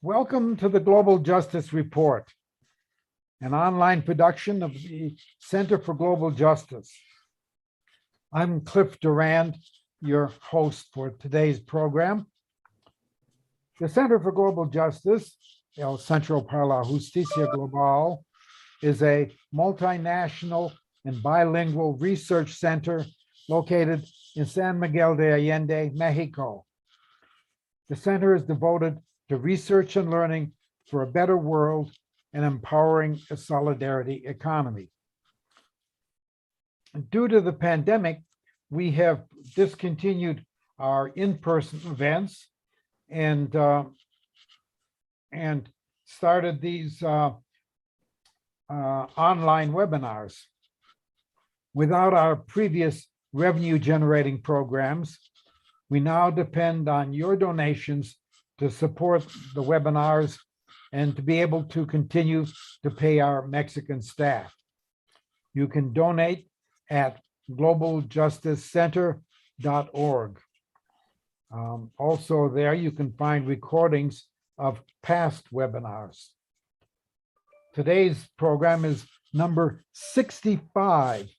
Welcome to the Global Justice Report, an online production of the Center for Global Justice. I'm Cliff Durand, your host for today's program. The Center for Global Justice, El Centro para la Justicia Global, is a multinational and bilingual research center located in San Miguel de Allende, Mexico. The center is devoted to research and learning for a better world and empowering a solidarity economy. Due to the pandemic, we have discontinued our in-person events and started these online webinars. Without our previous revenue-generating programs, we now depend on your donations to support the webinars and to be able to continue to pay our Mexican staff. You can donate at globaljusticecenter.org. Also there, you can find recordings of past webinars. Today's program is number 65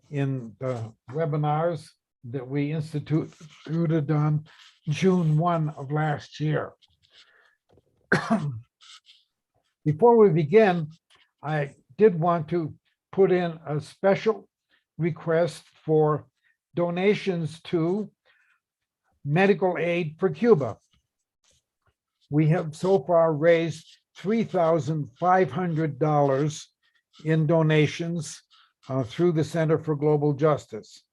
in the webinars that we instituted on June 1 of last year. Before we begin, I did want to put in a special request for donations to medical aid for Cuba. We have so far raised $3,500 in donations through the Center for Global Justice,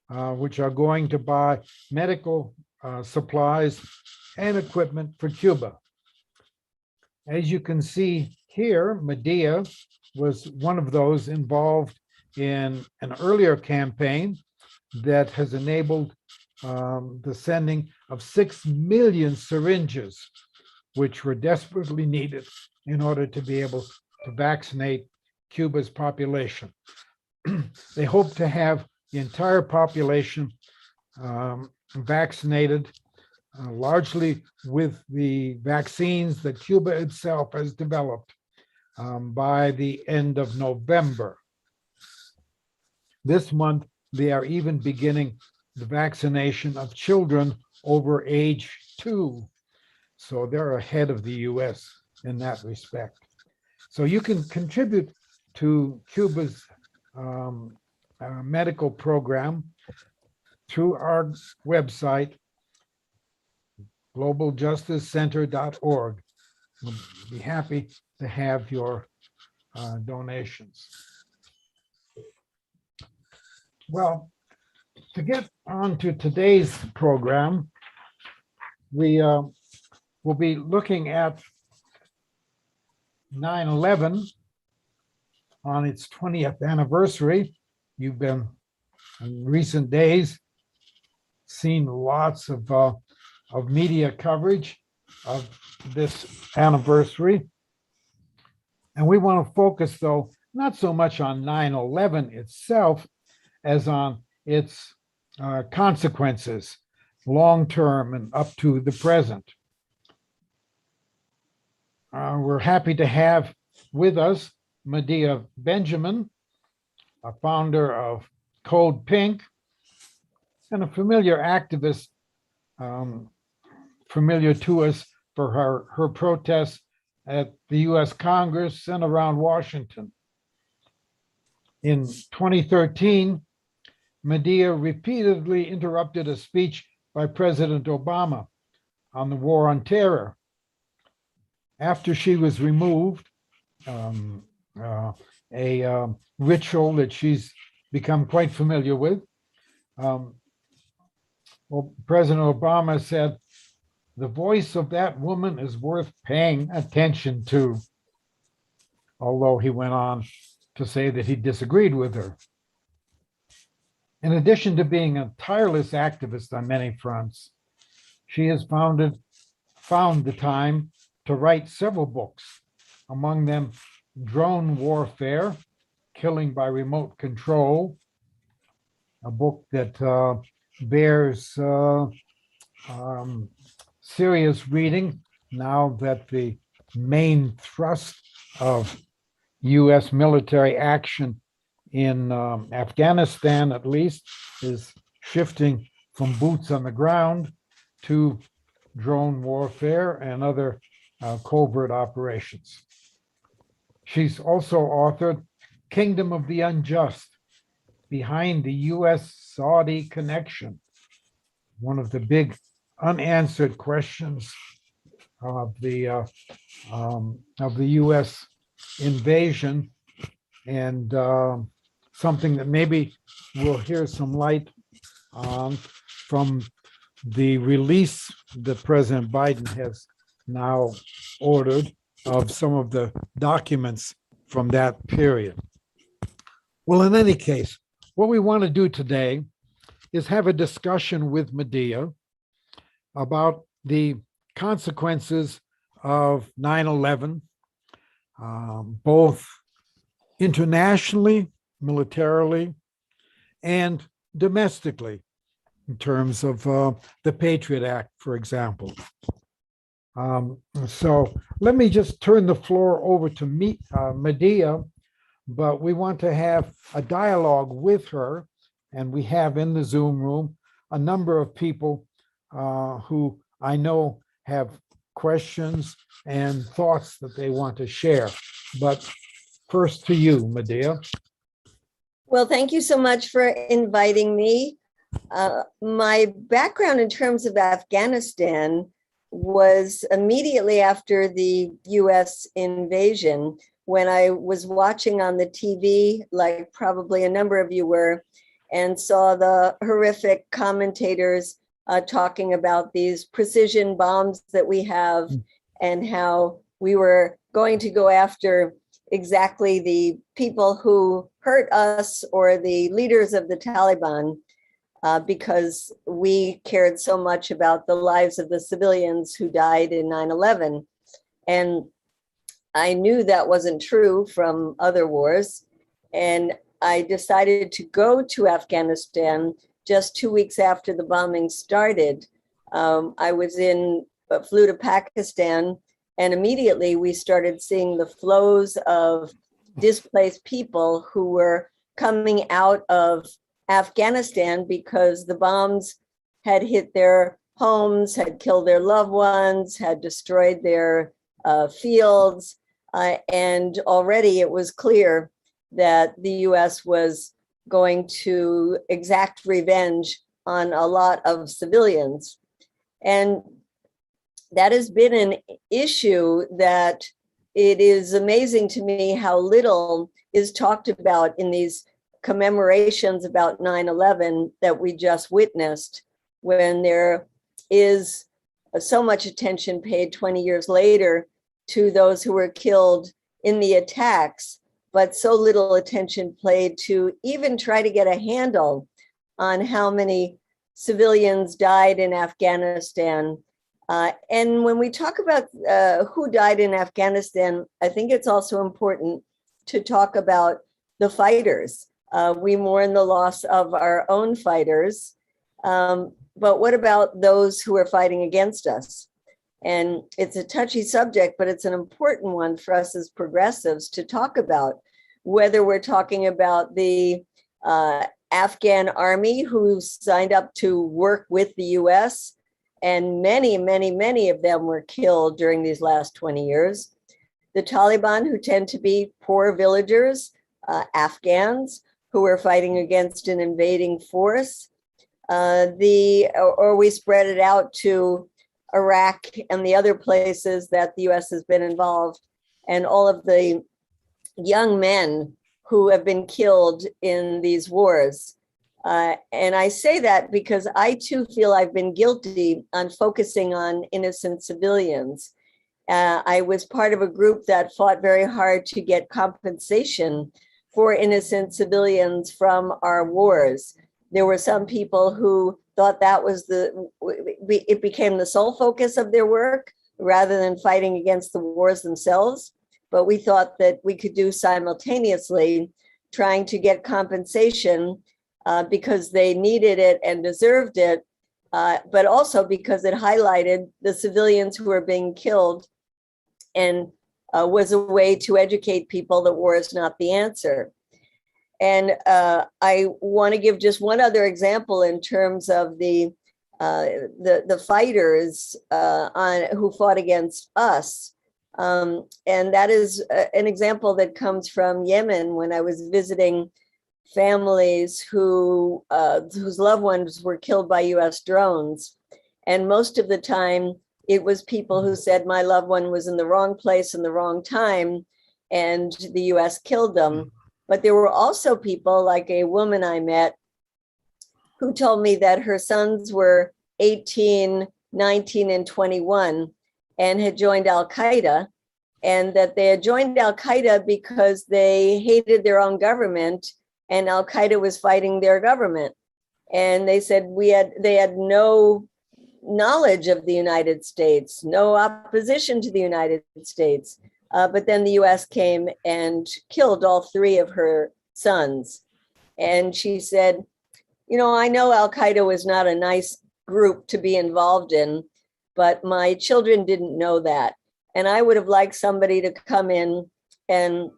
which are going to buy medical supplies and equipment for Cuba. As you can see here, Medea was one of those involved in an earlier campaign that has enabled the sending of 6 million syringes, which were desperately needed in order to be able to vaccinate Cuba's population. They hope to have the entire population vaccinated, largely with the vaccines that Cuba itself has developed by the end of November. This month, they are even beginning the vaccination of children over age 2. So they're ahead of the US in that respect. So you can contribute to Cuba's medical program through our website, globaljusticecenter.org. We'll be happy to have your donations. Well, to get on to today's program, we will be looking at 9/11 on its 20th anniversary. You've been, in recent days, seen lots of media coverage of this anniversary. And we want to focus, though, not so much on 9/11 itself as on its consequences, long-term and up to the present. We're happy to have with us Medea Benjamin, a founder of Code Pink, and a familiar activist, familiar to us for her protests at the US Congress and around Washington. In 2013, Medea repeatedly interrupted a speech by President Obama on the war on terror. After she was removed, a ritual that she's become quite familiar with, President Obama said, "The voice of that woman is worth paying attention to," although he went on to say that he disagreed with her. In addition to being a tireless activist on many fronts, she has found the time to write several books, among them Drone Warfare, Killing by Remote Control, a book that bears serious reading now that the main thrust of U.S. military action in Afghanistan, at least, is shifting from boots on the ground to drone warfare and other covert operations. She's also authored Kingdom of the Unjust, Behind the U.S.-Saudi Connection, one of the big unanswered questions of the U.S. invasion, and something that maybe we'll hear some light on from the release that President Biden has now ordered of some of the documents from that period. Well, in any case, what we want to do today is have a discussion with Medea about the consequences of 9/11, both internationally, militarily, and domestically, in terms of the Patriot Act, for example. So let me just turn the floor over to Medea, but we want to have a dialogue with her, and we have in the Zoom room a number of people who I know have questions and thoughts that they want to share. But first to you, Medea. Well, thank you so much for inviting me. My background in terms of Afghanistan was immediately after the US invasion, when I was watching on the TV, like probably a number of you were, and saw the horrific commentators talking about these precision bombs that we have and how we were going to go after exactly the people who hurt us or the leaders of the Taliban because we cared so much about the lives of the civilians who died in 9/11. And I knew that wasn't true from other wars. And I decided to go to Afghanistan just 2 weeks after the bombing started. I flew to Pakistan, and immediately we started seeing the flows of displaced people who were coming out of Afghanistan because the bombs had hit their homes, had killed their loved ones, had destroyed their fields. And already it was clear that the US was going to exact revenge on a lot of civilians. And that has been an issue that it is amazing to me how little is talked about in these commemorations about 9/11 that we just witnessed, when there is so much attention paid 20 years later to those who were killed in the attacks, but so little attention paid to even try to get a handle on how many civilians died in Afghanistan. And when we talk about who died in Afghanistan, I think it's also important to talk about the fighters. We mourn the loss of our own fighters, but what about those who are fighting against us? And it's a touchy subject, but it's an important one for us as progressives to talk about, whether we're talking about the Afghan army who signed up to work with the US, and many, many, many of them were killed during these last 20 years. The Taliban, who tend to be poor villagers, Afghans who are fighting against an invading force, or we spread it out to Iraq and the other places that the US has been involved, and all of the young men who have been killed in these wars. And I say that because I too feel I've been guilty on focusing on innocent civilians. I was part of a group that fought very hard to get compensation for innocent civilians from our wars. There were some people who thought that was it became the sole focus of their work rather than fighting against the wars themselves. But we thought that we could do simultaneously trying to get compensation because they needed it and deserved it but also because it highlighted the civilians who were being killed and was a way to educate people that war is not the answer. And I want to give just one other example in terms of the fighters who fought against us. And that is an example that comes from Yemen when I was visiting families whose loved ones were killed by US drones. And most of the time, it was people who said, my loved one was in the wrong place in the wrong time, and the US killed them. But there were also people, like a woman I met, who told me that her sons were 18, 19, and 21 and had joined Al-Qaeda, and that they had joined Al-Qaeda because they hated their own government and Al-Qaeda was fighting their government. And they said they had no knowledge of the United States, no opposition to the United States. But then the US came and killed all three of her sons. And she said, I know Al-Qaeda was not a nice group to be involved in, but my children didn't know that. And I would have liked somebody to come in and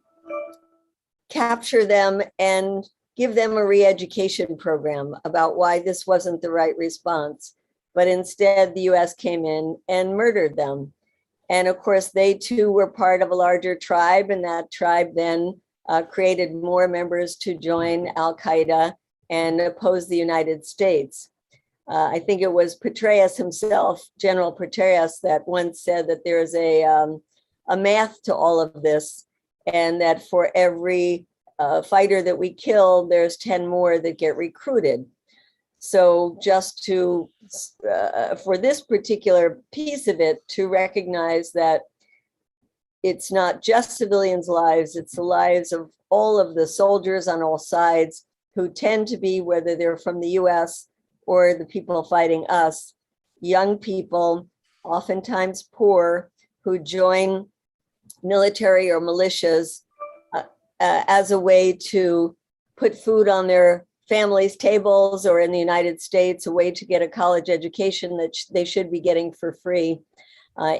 capture them and give them a re-education program about why this wasn't the right response. But instead, the US came in and murdered them. And of course, they too were part of a larger tribe, and that tribe then created more members to join Al-Qaeda and oppose the United States. I think it was Petraeus himself, General Petraeus, that once said that there's a math to all of this, and that for every fighter that we kill, there's 10 more that get recruited. So just to, for this particular piece of it, to recognize that it's not just civilians' lives, it's the lives of all of the soldiers on all sides who tend to be, whether they're from the US or the people fighting us, young people, oftentimes poor, who join military or militias as a way to put food on their families' tables, or in the United States, a way to get a college education that they should be getting for free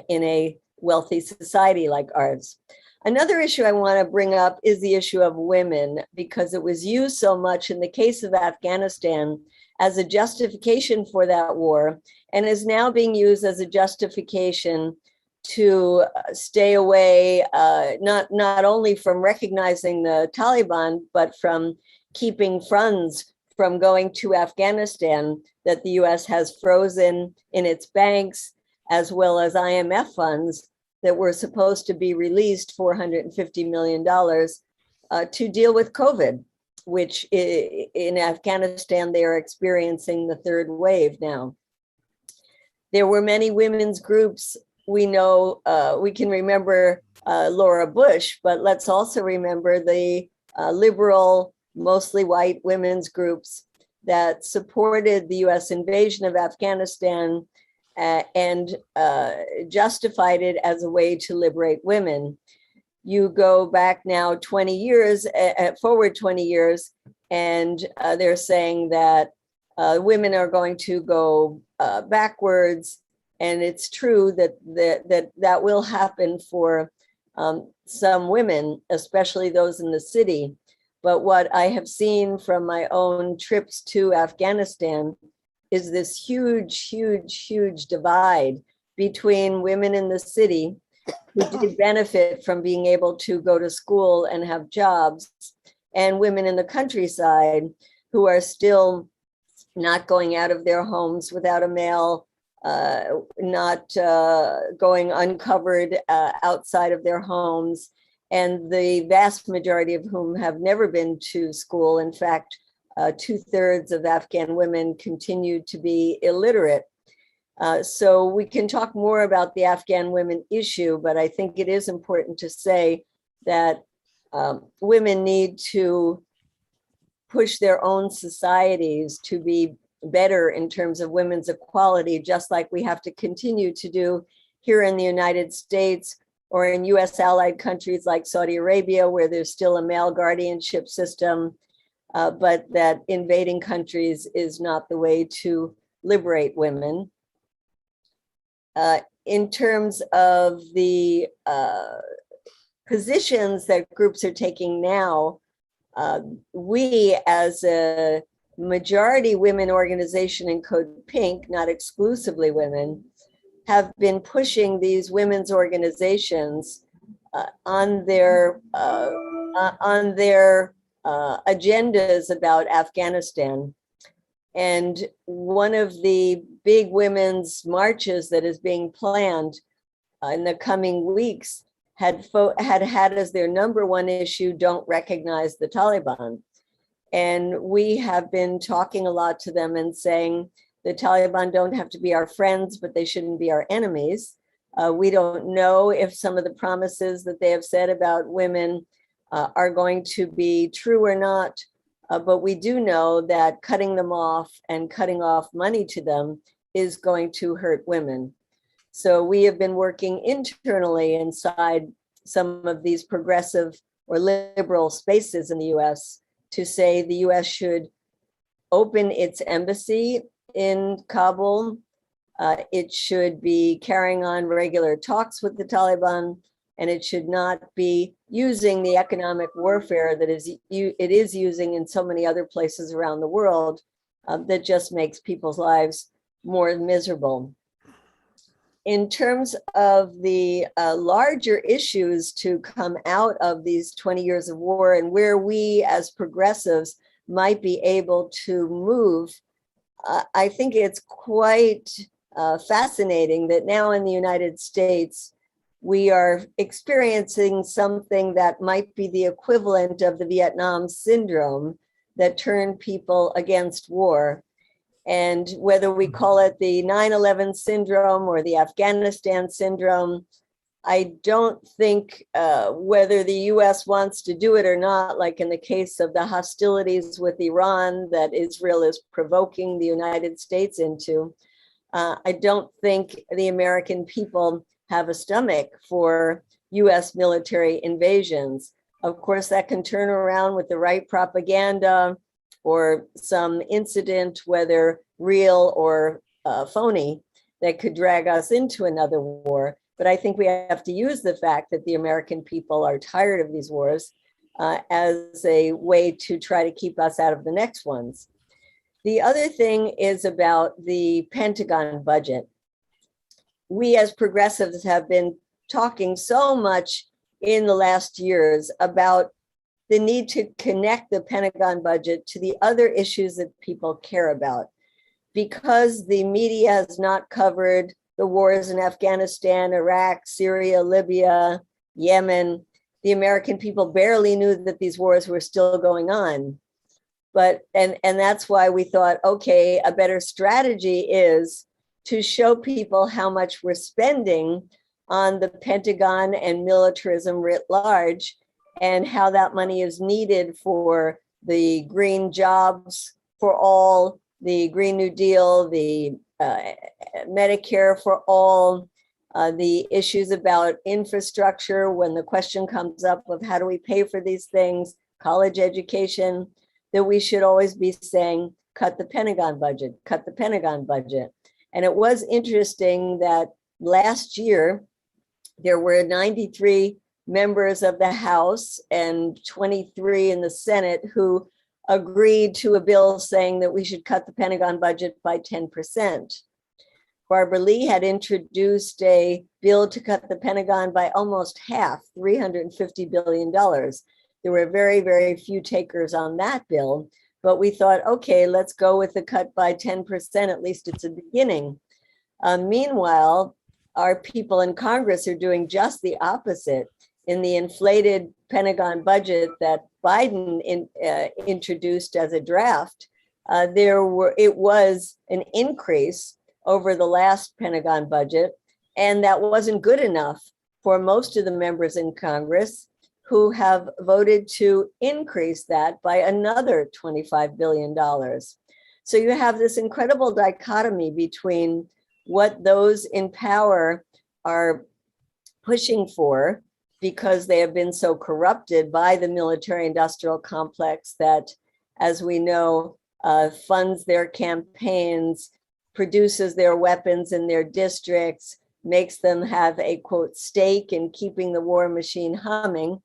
in a wealthy society like ours. Another issue I want to bring up is the issue of women, because it was used so much in the case of Afghanistan as a justification for that war, and is now being used as a justification to stay away, not only from recognizing the Taliban, but from keeping funds from going to Afghanistan that the US has frozen in its banks, as well as IMF funds that were supposed to be released, $450 million, to deal with COVID, which in Afghanistan, they are experiencing the third wave now. There were many women's groups. We know, we can remember Laura Bush, but let's also remember the liberal, mostly white women's groups that supported the US invasion of Afghanistan and justified it as a way to liberate women. You go back now 20 years, forward 20 years, and they're saying that women are going to go backwards. And it's true that will happen for some women, especially those in the city. But what I have seen from my own trips to Afghanistan is this huge, huge, huge divide between women in the city who did benefit from being able to go to school and have jobs, and women in the countryside who are still not going out of their homes without a male, not going uncovered outside of their homes, and the vast majority of whom have never been to school. In fact, 2/3 of Afghan women continue to be illiterate. So we can talk more about the Afghan women issue, but I think it is important to say that women need to push their own societies to be better in terms of women's equality, just like we have to continue to do here in the United States or in US allied countries like Saudi Arabia, where there's still a male guardianship system, but that invading countries is not the way to liberate women. In terms of the positions that groups are taking now, we as a majority women organization in Code Pink, not exclusively women, have been pushing these women's organizations on their agendas about Afghanistan. And one of the big women's marches that is being planned in the coming weeks had as their number one issue, don't recognize the Taliban. And we have been talking a lot to them and saying, the Taliban don't have to be our friends, but they shouldn't be our enemies. We don't know if some of the promises that they have said about women are going to be true or not. But we do know that cutting them off and cutting off money to them is going to hurt women. So we have been working internally inside some of these progressive or liberal spaces in the US to say the US should open its embassy in Kabul. It should be carrying on regular talks with the Taliban, and it should not be using the economic warfare that it is using in so many other places around the world that just makes people's lives more miserable. In terms of the larger issues to come out of these 20 years of war and where we as progressives might be able to move, I think it's quite fascinating that now in the United States, we are experiencing something that might be the equivalent of the Vietnam syndrome that turned people against war. And whether we call it the 9/11 syndrome or the Afghanistan syndrome, I don't think whether the US wants to do it or not, like in the case of the hostilities with Iran that Israel is provoking the United States into, I don't think the American people have a stomach for US military invasions. Of course, that can turn around with the right propaganda or some incident, whether real or phony, that could drag us into another war. But I think we have to use the fact that the American people are tired of these wars as a way to try to keep us out of the next ones. The other thing is about the Pentagon budget. We as progressives have been talking so much in the last years about the need to connect the Pentagon budget to the other issues that people care about. Because the media has not covered the wars in Afghanistan, Iraq, Syria, Libya, Yemen, the American people barely knew that these wars were still going on. But and that's why we thought, okay, a better strategy is to show people how much we're spending on the Pentagon and militarism writ large, and how that money is needed for the green jobs for all, the Green New Deal, the Medicare for all, the issues about infrastructure when the question comes up of how do we pay for these things, college education, that we should always be saying, cut the Pentagon budget, cut the Pentagon budget. And it was interesting that last year, there were 93 members of the House and 23 in the Senate who agreed to a bill saying that we should cut the Pentagon budget by 10%. Barbara Lee had introduced a bill to cut the Pentagon by almost half, $350 billion. There were very, very few takers on that bill, but we thought, okay, let's go with the cut by 10%, at least it's a beginning. Meanwhile, our people in Congress are doing just the opposite. In the inflated Pentagon budget that Biden introduced as a draft, it was an increase over the last Pentagon budget, and that wasn't good enough for most of the members in Congress who have voted to increase that by another $25 billion. So you have this incredible dichotomy between what those in power are pushing for, because they have been so corrupted by the military-industrial complex that, as we know, funds their campaigns, produces their weapons in their districts, makes them have a quote stake in keeping the war machine humming,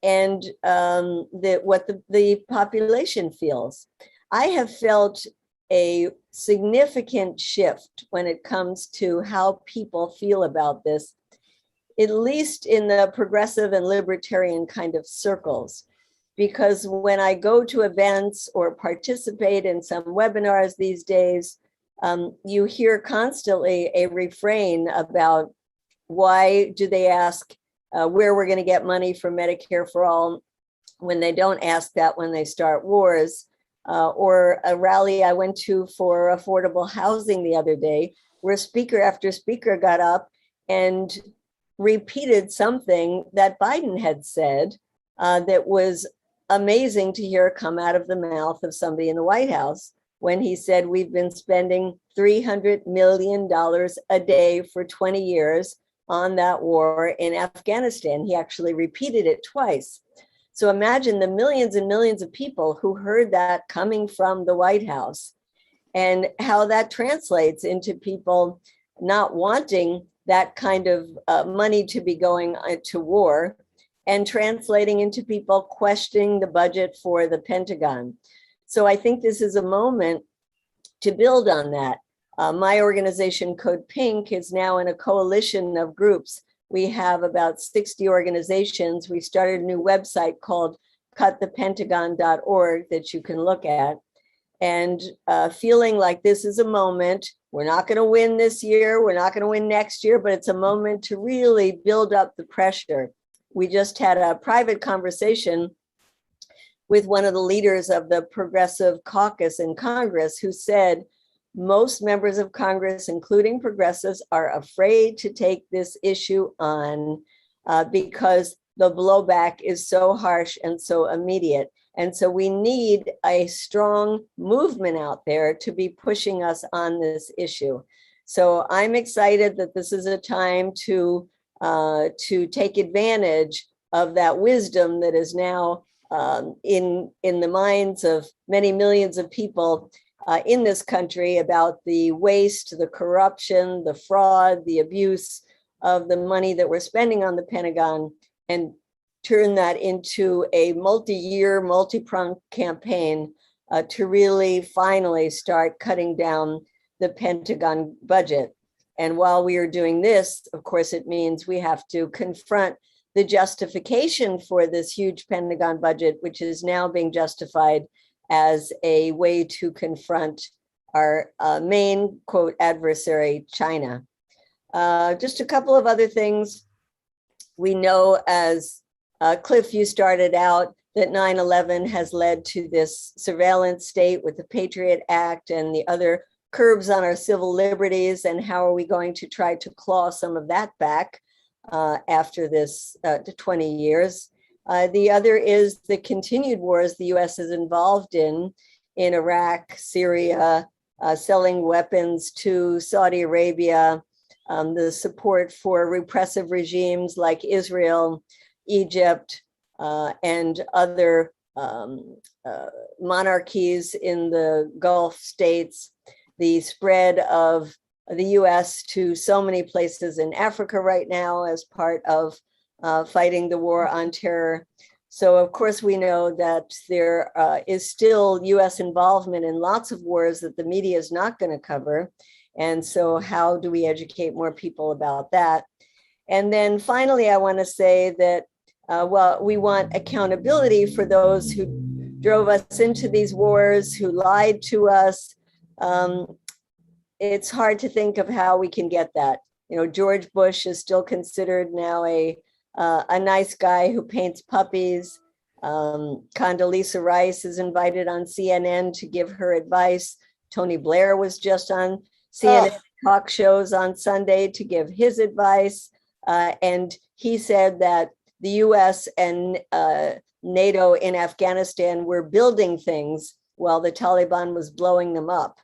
and what the population feels. I have felt a significant shift when it comes to how people feel about this, at least in the progressive and libertarian kind of circles. Because when I go to events or participate in some webinars these days, you hear constantly a refrain about why do they ask where we're going to get money for Medicare for all when they don't ask that when they start wars. Or a rally I went to for affordable housing the other day, where speaker after speaker got up and repeated something that Biden had said that was amazing to hear come out of the mouth of somebody in the White House, when he said we've been spending $300 million a day for 20 years on that war in Afghanistan. He actually repeated it twice. So imagine the millions and millions of people who heard that coming from the White House, and how that translates into people not wanting that kind of money to be going to war, and translating into people questioning the budget for the Pentagon. So I think this is a moment to build on that. My organization, Code Pink, is now in a coalition of groups. We have about 60 organizations. We started a new website called cutthepentagon.org that you can look at. And feeling like this is a moment, we're not going to win this year, we're not going to win next year, but it's a moment to really build up the pressure. We just had a private conversation with one of the leaders of the Progressive Caucus in Congress, who said most members of Congress, including progressives, are afraid to take this issue on because the blowback is so harsh and so immediate. And so we need a strong movement out there to be pushing us on this issue. So I'm excited that this is a time to take advantage of that wisdom that is now in the minds of many millions of people in this country about the waste, the corruption, the fraud, the abuse of the money that we're spending on the Pentagon, and turn that into a multi-year, multi-pronged campaign to really finally start cutting down the Pentagon budget. And while we are doing this, of course, it means we have to confront the justification for this huge Pentagon budget, which is now being justified as a way to confront our main, quote, adversary, China. Just a couple of other things. We know, as Cliff, you started out, that 9/11 has led to this surveillance state with the Patriot Act and the other curbs on our civil liberties. And how are we going to try to claw some of that back after this 20 years? The other is the continued wars the US is involved in Iraq, Syria, selling weapons to Saudi Arabia, the support for repressive regimes like Israel, Egypt, and other monarchies in the Gulf states, the spread of the US to so many places in Africa right now as part of fighting the war on terror. So of course we know that there is still US involvement in lots of wars that the media is not going to cover. And so how do we educate more people about that? And then finally, I want to say that, well, we want accountability for those who drove us into these wars, who lied to us. It's hard to think of how we can get that. You know, George Bush is still considered now a nice guy who paints puppies. Condoleezza Rice is invited on CNN to give her advice. Tony Blair was just on CNN talk shows on Sunday to give his advice. And he said that the US and NATO in Afghanistan were building things while the Taliban was blowing them up.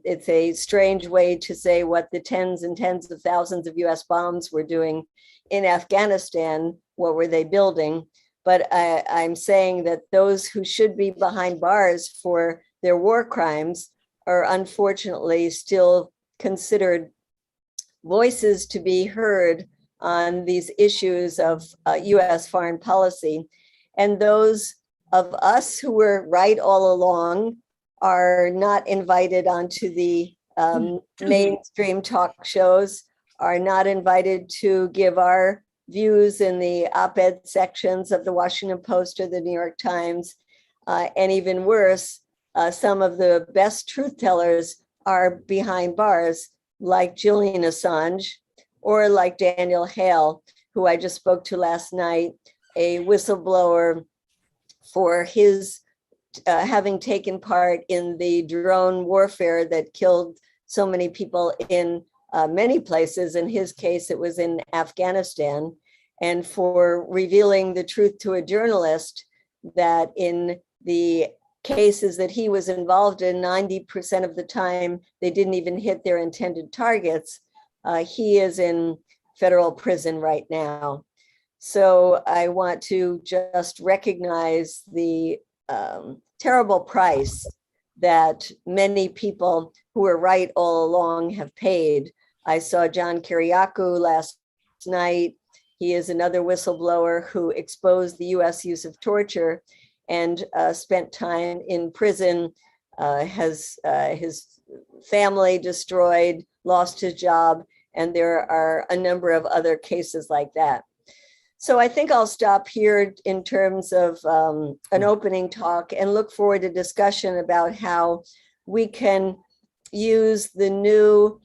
It's a strange way to say what the tens and tens of thousands of US bombs were doing in Afghanistan. What were they building? But I'm saying that those who should be behind bars for their war crimes are unfortunately still considered voices to be heard on these issues of US foreign policy. And those of us who were right all along are not invited onto the mainstream talk shows, are not invited to give our views in the op-ed sections of the Washington Post or the New York Times. And even worse, some of the best truth tellers are behind bars, like Julian Assange or like Daniel Hale, who I just spoke to last night, a whistleblower for his having taken part in the drone warfare that killed so many people in many places. In his case, it was in Afghanistan, and for revealing the truth to a journalist that in the cases that he was involved in, 90% of the time, they didn't even hit their intended targets. He is in federal prison right now. So I want to just recognize the terrible price that many people who were right all along have paid. I saw John Kiriakou last night. He is another whistleblower who exposed the US use of torture and spent time in prison, has his family destroyed, lost his job, and there are a number of other cases like that. So I think I'll stop here in terms of an opening talk and look forward to discussion about how we can use the new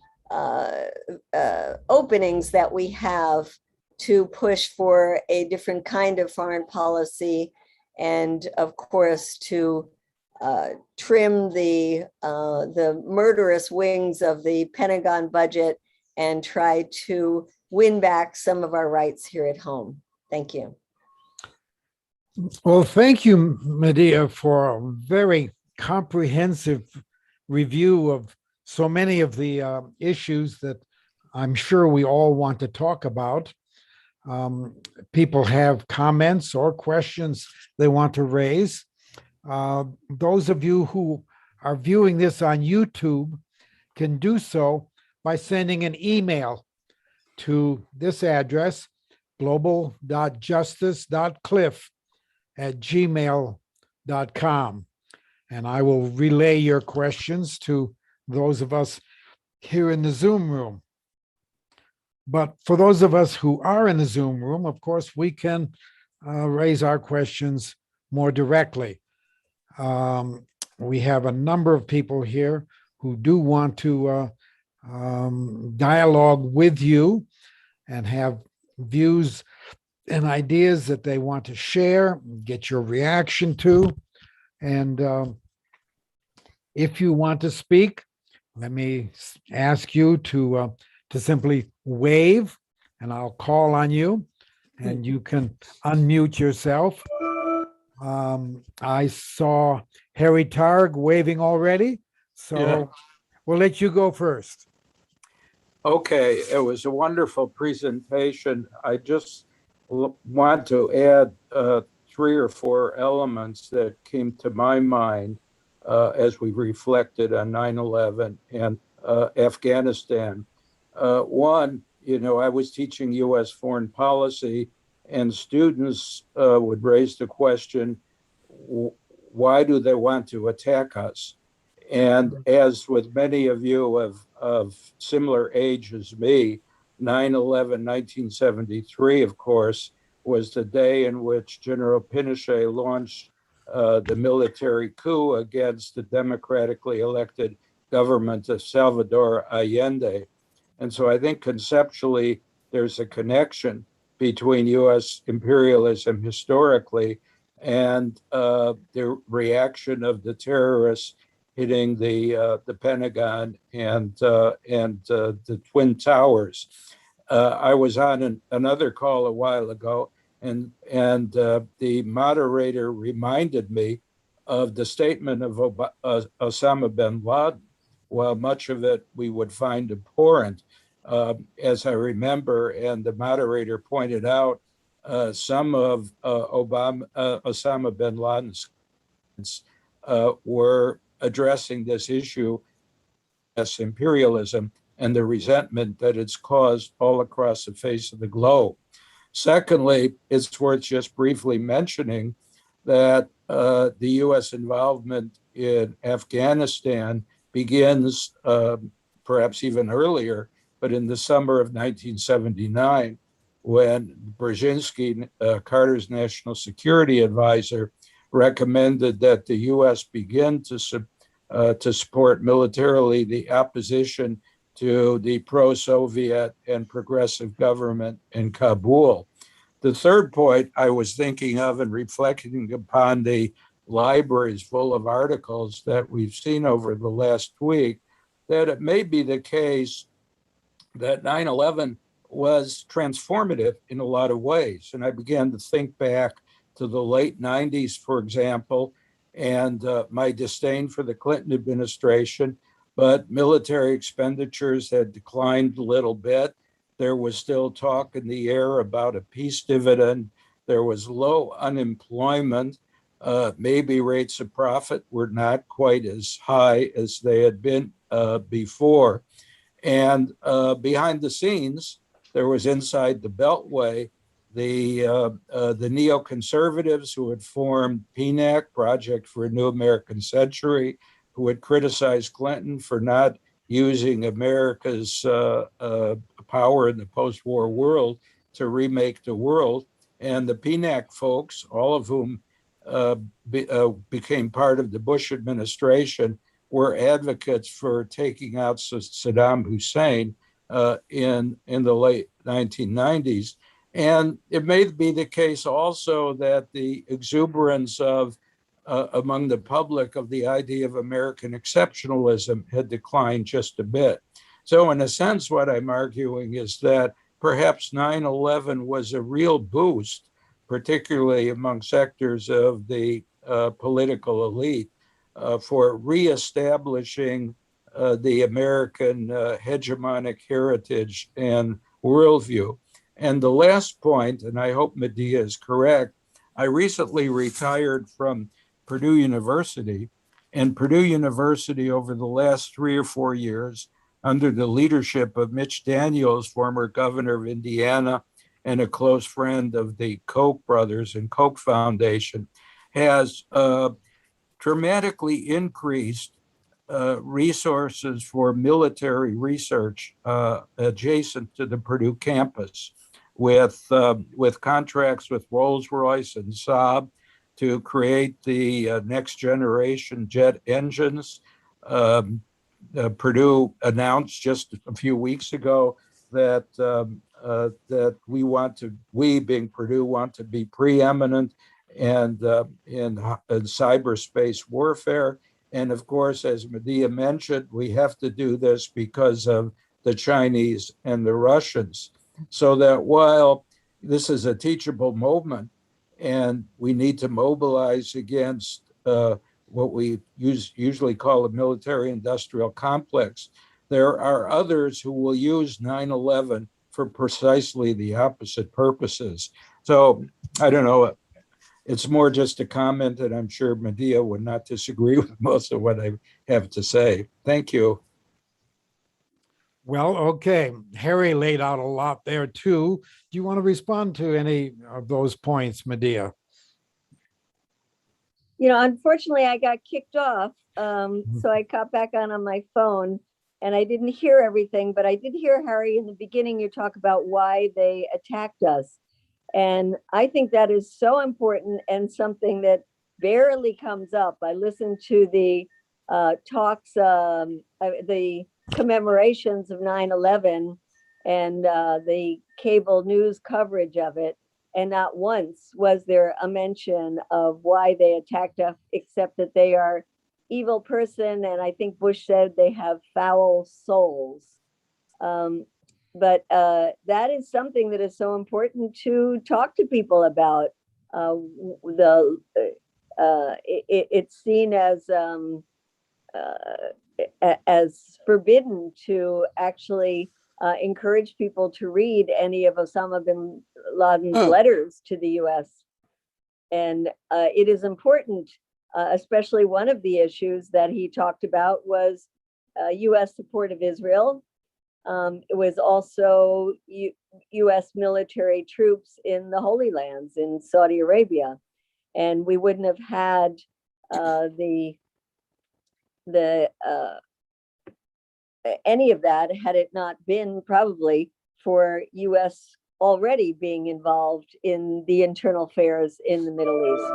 openings that we have to push for a different kind of foreign policy, and of course to trim the murderous wings of the Pentagon budget and try to win back some of our rights here at home. Thank you. Well, thank you, Medea, for a very comprehensive review of so many of the issues that I'm sure we all want to talk about. People have comments or questions they want to raise. Those of you who are viewing this on YouTube can do so by sending an email to this address, global.justice.cliff@gmail.com. And I will relay your questions to those of us here in the Zoom room. But for those of us who are in the Zoom room, of course, we can raise our questions more directly. We have a number of people here who do want to dialogue with you and have views and ideas that they want to share, get your reaction to. And if you want to speak, let me ask you to simply wave, and I'll call on you, and you can unmute yourself. I saw Harry Targ waving already, so we'll let you go first. Okay, it was a wonderful presentation. I just want to add 3 or 4 elements that came to my mind as we reflected on 9/11 and Afghanistan. One, I was teaching US foreign policy, and students would raise the question, why do they want to attack us? And as with many of you of similar age as me, 9/11, 1973, of course, was the day in which General Pinochet launched the military coup against the democratically elected government of Salvador Allende. And so I think conceptually there's a connection between US imperialism historically and the reaction of the terrorists hitting the Pentagon and the Twin Towers. I was on another call a while ago, and the moderator reminded me of the statement of Osama bin Laden. While much of it we would find abhorrent, as I remember, and the moderator pointed out, some of Osama bin Laden's were addressing this issue U.S. imperialism and the resentment that it's caused all across the face of the globe. Secondly, it's worth just briefly mentioning that the U.S. involvement in Afghanistan begins perhaps even earlier, but in the summer of 1979, when Brzezinski, Carter's national security advisor, recommended that the U.S. begin to support militarily the opposition to the pro-Soviet and progressive government in Kabul. The third point I was thinking of and reflecting upon the libraries full of articles that we've seen over the last week, that it may be the case that 9/11 was transformative in a lot of ways. And I began to think back to the late 90s, for example, and my disdain for the Clinton administration, but military expenditures had declined a little bit. There was still talk in the air about a peace dividend. There was low unemployment. Maybe rates of profit were not quite as high as they had been before. And behind the scenes, there was inside the Beltway, the neoconservatives who had formed PNAC, Project for a New American Century, who had criticized Clinton for not using America's power in the post-war world to remake the world. And the PNAC folks, all of whom became part of the Bush administration, were advocates for taking out Saddam Hussein in the late 1990s. And it may be the case also that the exuberance of among the public of the idea of American exceptionalism had declined just a bit. So in a sense, what I'm arguing is that perhaps 9/11 was a real boost, particularly among sectors of the political elite, for reestablishing the American hegemonic heritage and worldview. And the last point, and I hope Medea is correct, I recently retired from Purdue University, and Purdue University over the last 3 or 4 years, under the leadership of Mitch Daniels, former governor of Indiana and a close friend of the Koch brothers and Koch Foundation, has dramatically increased resources for military research adjacent to the Purdue campus, with contracts with Rolls-Royce and Saab to create the next generation jet engines. Purdue announced just a few weeks ago that that we being Purdue want to be preeminent and in cyberspace warfare. And of course, as Medea mentioned, we have to do this because of the Chinese and the Russians. So that while this is a teachable moment and we need to mobilize against what we usually call a military industrial complex, there are others who will use 9/11 for precisely the opposite purposes. So I don't know. It's more just a comment, and I'm sure Medea would not disagree with most of what I have to say. Thank you. Well, okay. Harry laid out a lot there too. Do you want to respond to any of those points, Medea? Unfortunately, I got kicked off. So I got back on my phone and I didn't hear everything, but I did hear, Harry, in the beginning, you talk about why they attacked us. And I think that is so important and something that barely comes up. I listened to the talks, the commemorations of 9/11 and the cable news coverage of it. And not once was there a mention of why they attacked us, except that they are evil person. And I think Bush said they have foul souls. But that is something that is so important to talk to people about. It's seen as forbidden to actually encourage people to read any of Osama bin Laden's letters to the U.S. And it is important, especially one of the issues that he talked about was U.S. support of Israel. It was also U.S. military troops in the Holy Lands in Saudi Arabia, and we wouldn't have had any of that had it not been probably for U.S. already being involved in the internal affairs in the Middle East.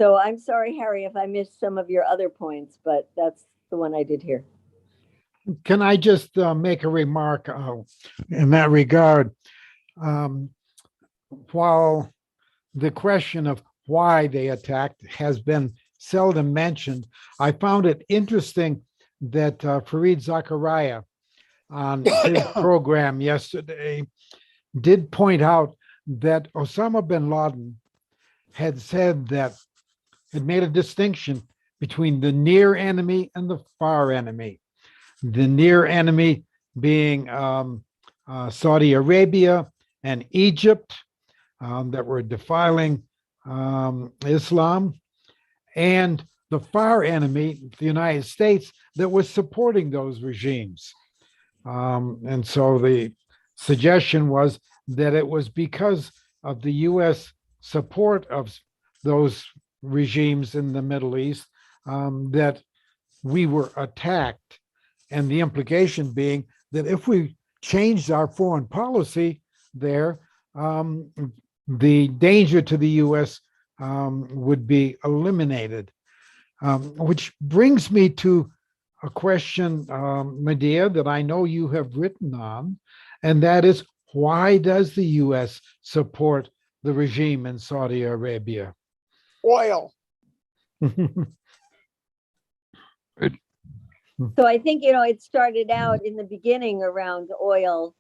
So I'm sorry, Harry, if I missed some of your other points, but that's the one I did here. Can I just make a remark in that regard? While the question of why they attacked has been seldom mentioned, I found it interesting that Fareed Zakaria on his program yesterday did point out that Osama bin Laden had said that had made a distinction between the near enemy and the far enemy. The near enemy being Saudi Arabia and Egypt that were defiling Islam, and the far enemy, the United States, that was supporting those regimes. And so the suggestion was that it was because of the U.S. support of those regimes in the Middle East that we were attacked. And the implication being that if we changed our foreign policy there, the danger to the U.S. Would be eliminated. Which brings me to a question, Medea, that I know you have written on, and that is, why does the U.S. support the regime in Saudi Arabia? Oil. So I think, it started out in the beginning around oil.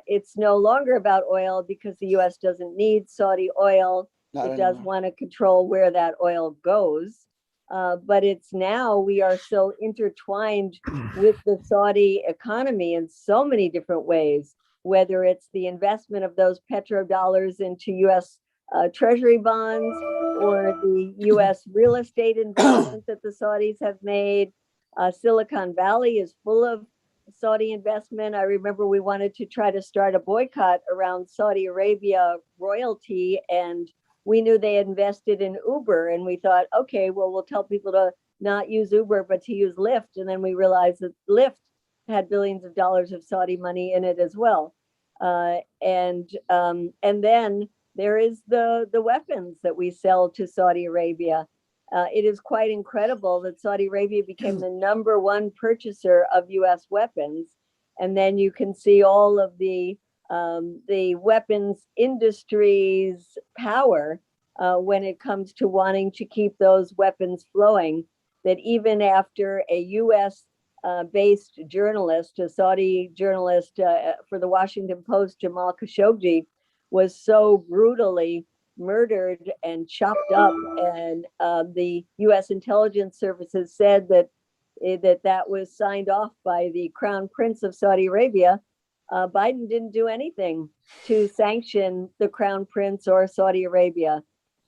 It's no longer about oil because the U.S. doesn't need Saudi oil. It does want to control where that oil goes. But it's now we are so intertwined with the Saudi economy in so many different ways, whether it's the investment of those petrodollars into U.S. Treasury bonds or the U.S. real estate investment that the Saudis have made. Silicon Valley is full of Saudi investment. I remember we wanted to try to start a boycott around Saudi Arabia royalty, and we knew they had invested in Uber, and we thought, okay, well, we'll tell people to not use Uber, but to use Lyft. And then we realized that Lyft had billions of dollars of Saudi money in it as well. And then there is the weapons that we sell to Saudi Arabia. It is quite incredible that Saudi Arabia became the #1 purchaser of U.S. weapons. And then you can see all of the weapons industry's power when it comes to wanting to keep those weapons flowing, that even after a U.S. Based journalist, a Saudi journalist for the Washington Post, Jamal Khashoggi, was so brutally murdered and chopped up, and the U.S. intelligence services said that that was signed off by the Crown Prince of Saudi Arabia. Biden didn't do anything to sanction the Crown Prince or Saudi Arabia,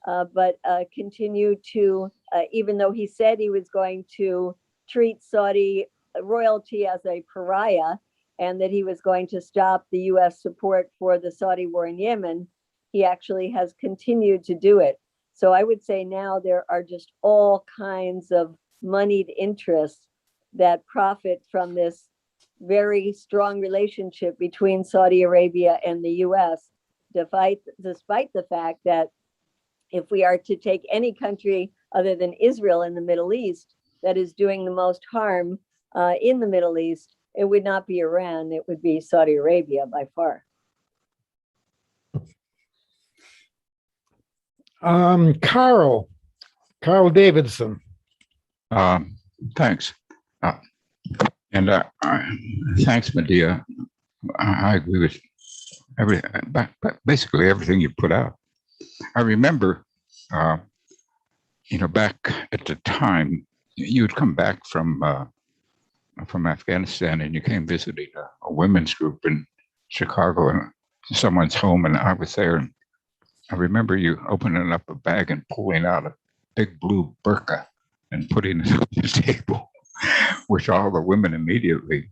but continued to, even though he said he was going to treat Saudi royalty as a pariah and that he was going to stop the U.S. support for the Saudi war in Yemen, he actually has continued to do it. So I would say now there are just all kinds of moneyed interests that profit from this very strong relationship between Saudi Arabia and the U.S., despite the fact that if we are to take any country other than Israel in the Middle East that is doing the most harm in the Middle East, it would not be Iran, it would be Saudi Arabia by far. Carl Davidson. Thanks. Thanks, Medea. I agree with basically everything you put out. I remember, back at the time, you'd come back from Afghanistan and you came visiting a women's group in Chicago in someone's home, and I was there, and I remember you opening up a bag and pulling out a big blue burqa and putting it on the table which all the women immediately,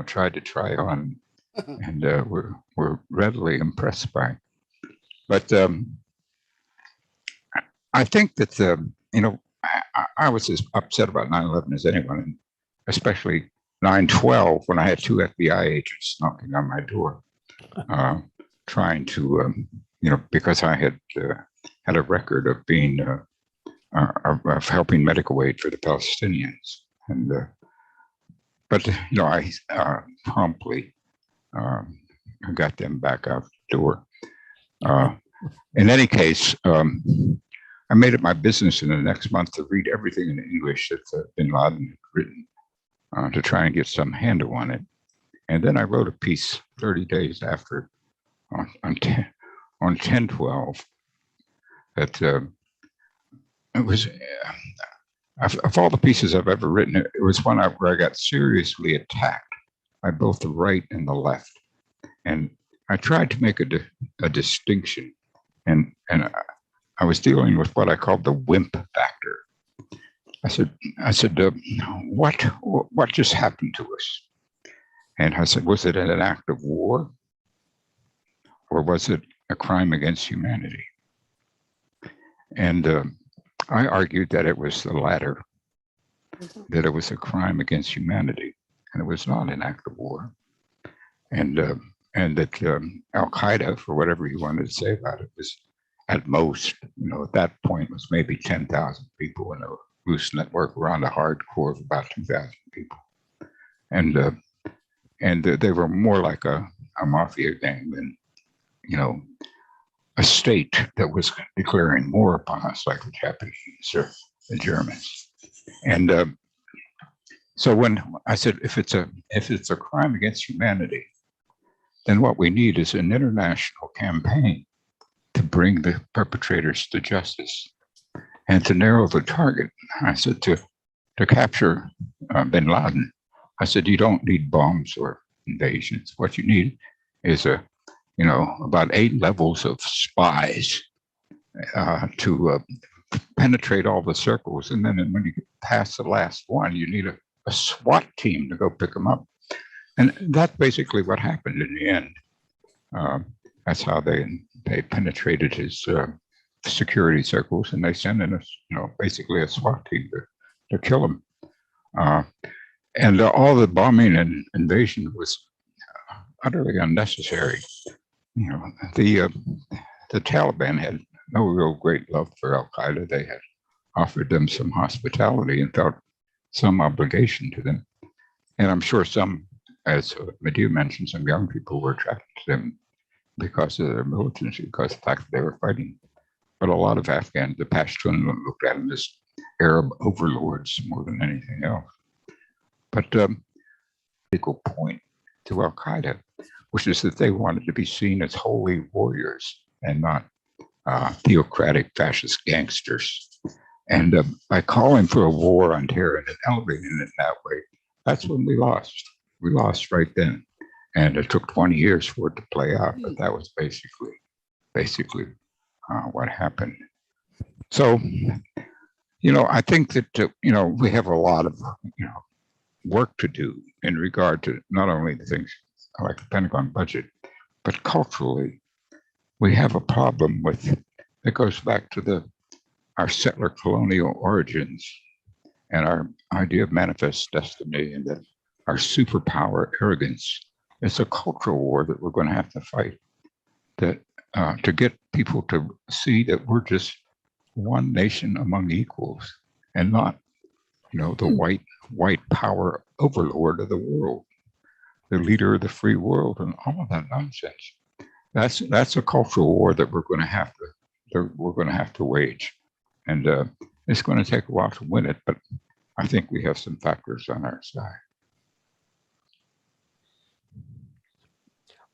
tried to try on, and were readily impressed by. But I think that I was as upset about 9/11 as anyone, and especially 9/12 when I had two FBI agents knocking on my door, trying to, because I had had a record of being of helping medical aid for the Palestinians, and but I promptly got them back out the door. In any case, I made it my business in the next month to read everything in English that Bin Laden had written to try and get some handle on it. And then I wrote a piece 30 days after on 10/12 that it was, of all the pieces I've ever written, it was one where I got seriously attacked by both the right and the left. And I tried to make a distinction, and I was dealing with what I called the wimp factor. I said, what just happened to us? And I said, was it an act of war, or was it a crime against humanity? And I argued that it was the latter, that it was a crime against humanity, and it was not an act of war. And that Al Qaeda, for whatever you wanted to say about it, was at most, at that point, was maybe 10,000 people in a loose network around a hardcore of about 2,000 people, and they were more like a mafia gang than, a state that was declaring war upon us, like the Japanese or the Germans. And so when I said, if it's a crime against humanity, then what we need is an international campaign to bring the perpetrators to justice and to narrow the target. I said, to capture Bin Laden, I said, you don't need bombs or invasions. What you need is about 8 levels of spies to penetrate all the circles. And then when you get past the last one, you need a SWAT team to go pick them up. And that's basically what happened in the end. That's how they penetrated his security circles, and they sent in basically a SWAT team to kill him. And all the bombing and invasion was utterly unnecessary. The Taliban had no real great love for Al Qaeda. They had offered them some hospitality and felt some obligation to them. And I'm sure some, as Medea mentioned, some young people were attracted to them because of their militancy, because of the fact that they were fighting. But a lot of Afghans, the Pashtun, looked at them as Arab overlords more than anything else. But equal point to Al Qaeda, which is that they wanted to be seen as holy warriors and not theocratic fascist gangsters. And by calling for a war on terror and elevating it that way, that's when we lost. We lost right then. And it took 20 years for it to play out, but that was basically what happened. So, I think that, we have a lot of, work to do in regard to not only the things like the Pentagon budget, but culturally, we have a problem with, it goes back to our settler colonial origins and our idea of manifest destiny, and that our superpower arrogance. It's a cultural war that we're going to have to fight, that to get people to see that we're just one nation among equals and not, the white power overlord of the world, the leader of the free world, and all of that nonsense. That's a cultural war that we're going to have to wage, and it's going to take a while to win it. But I think we have some factors on our side.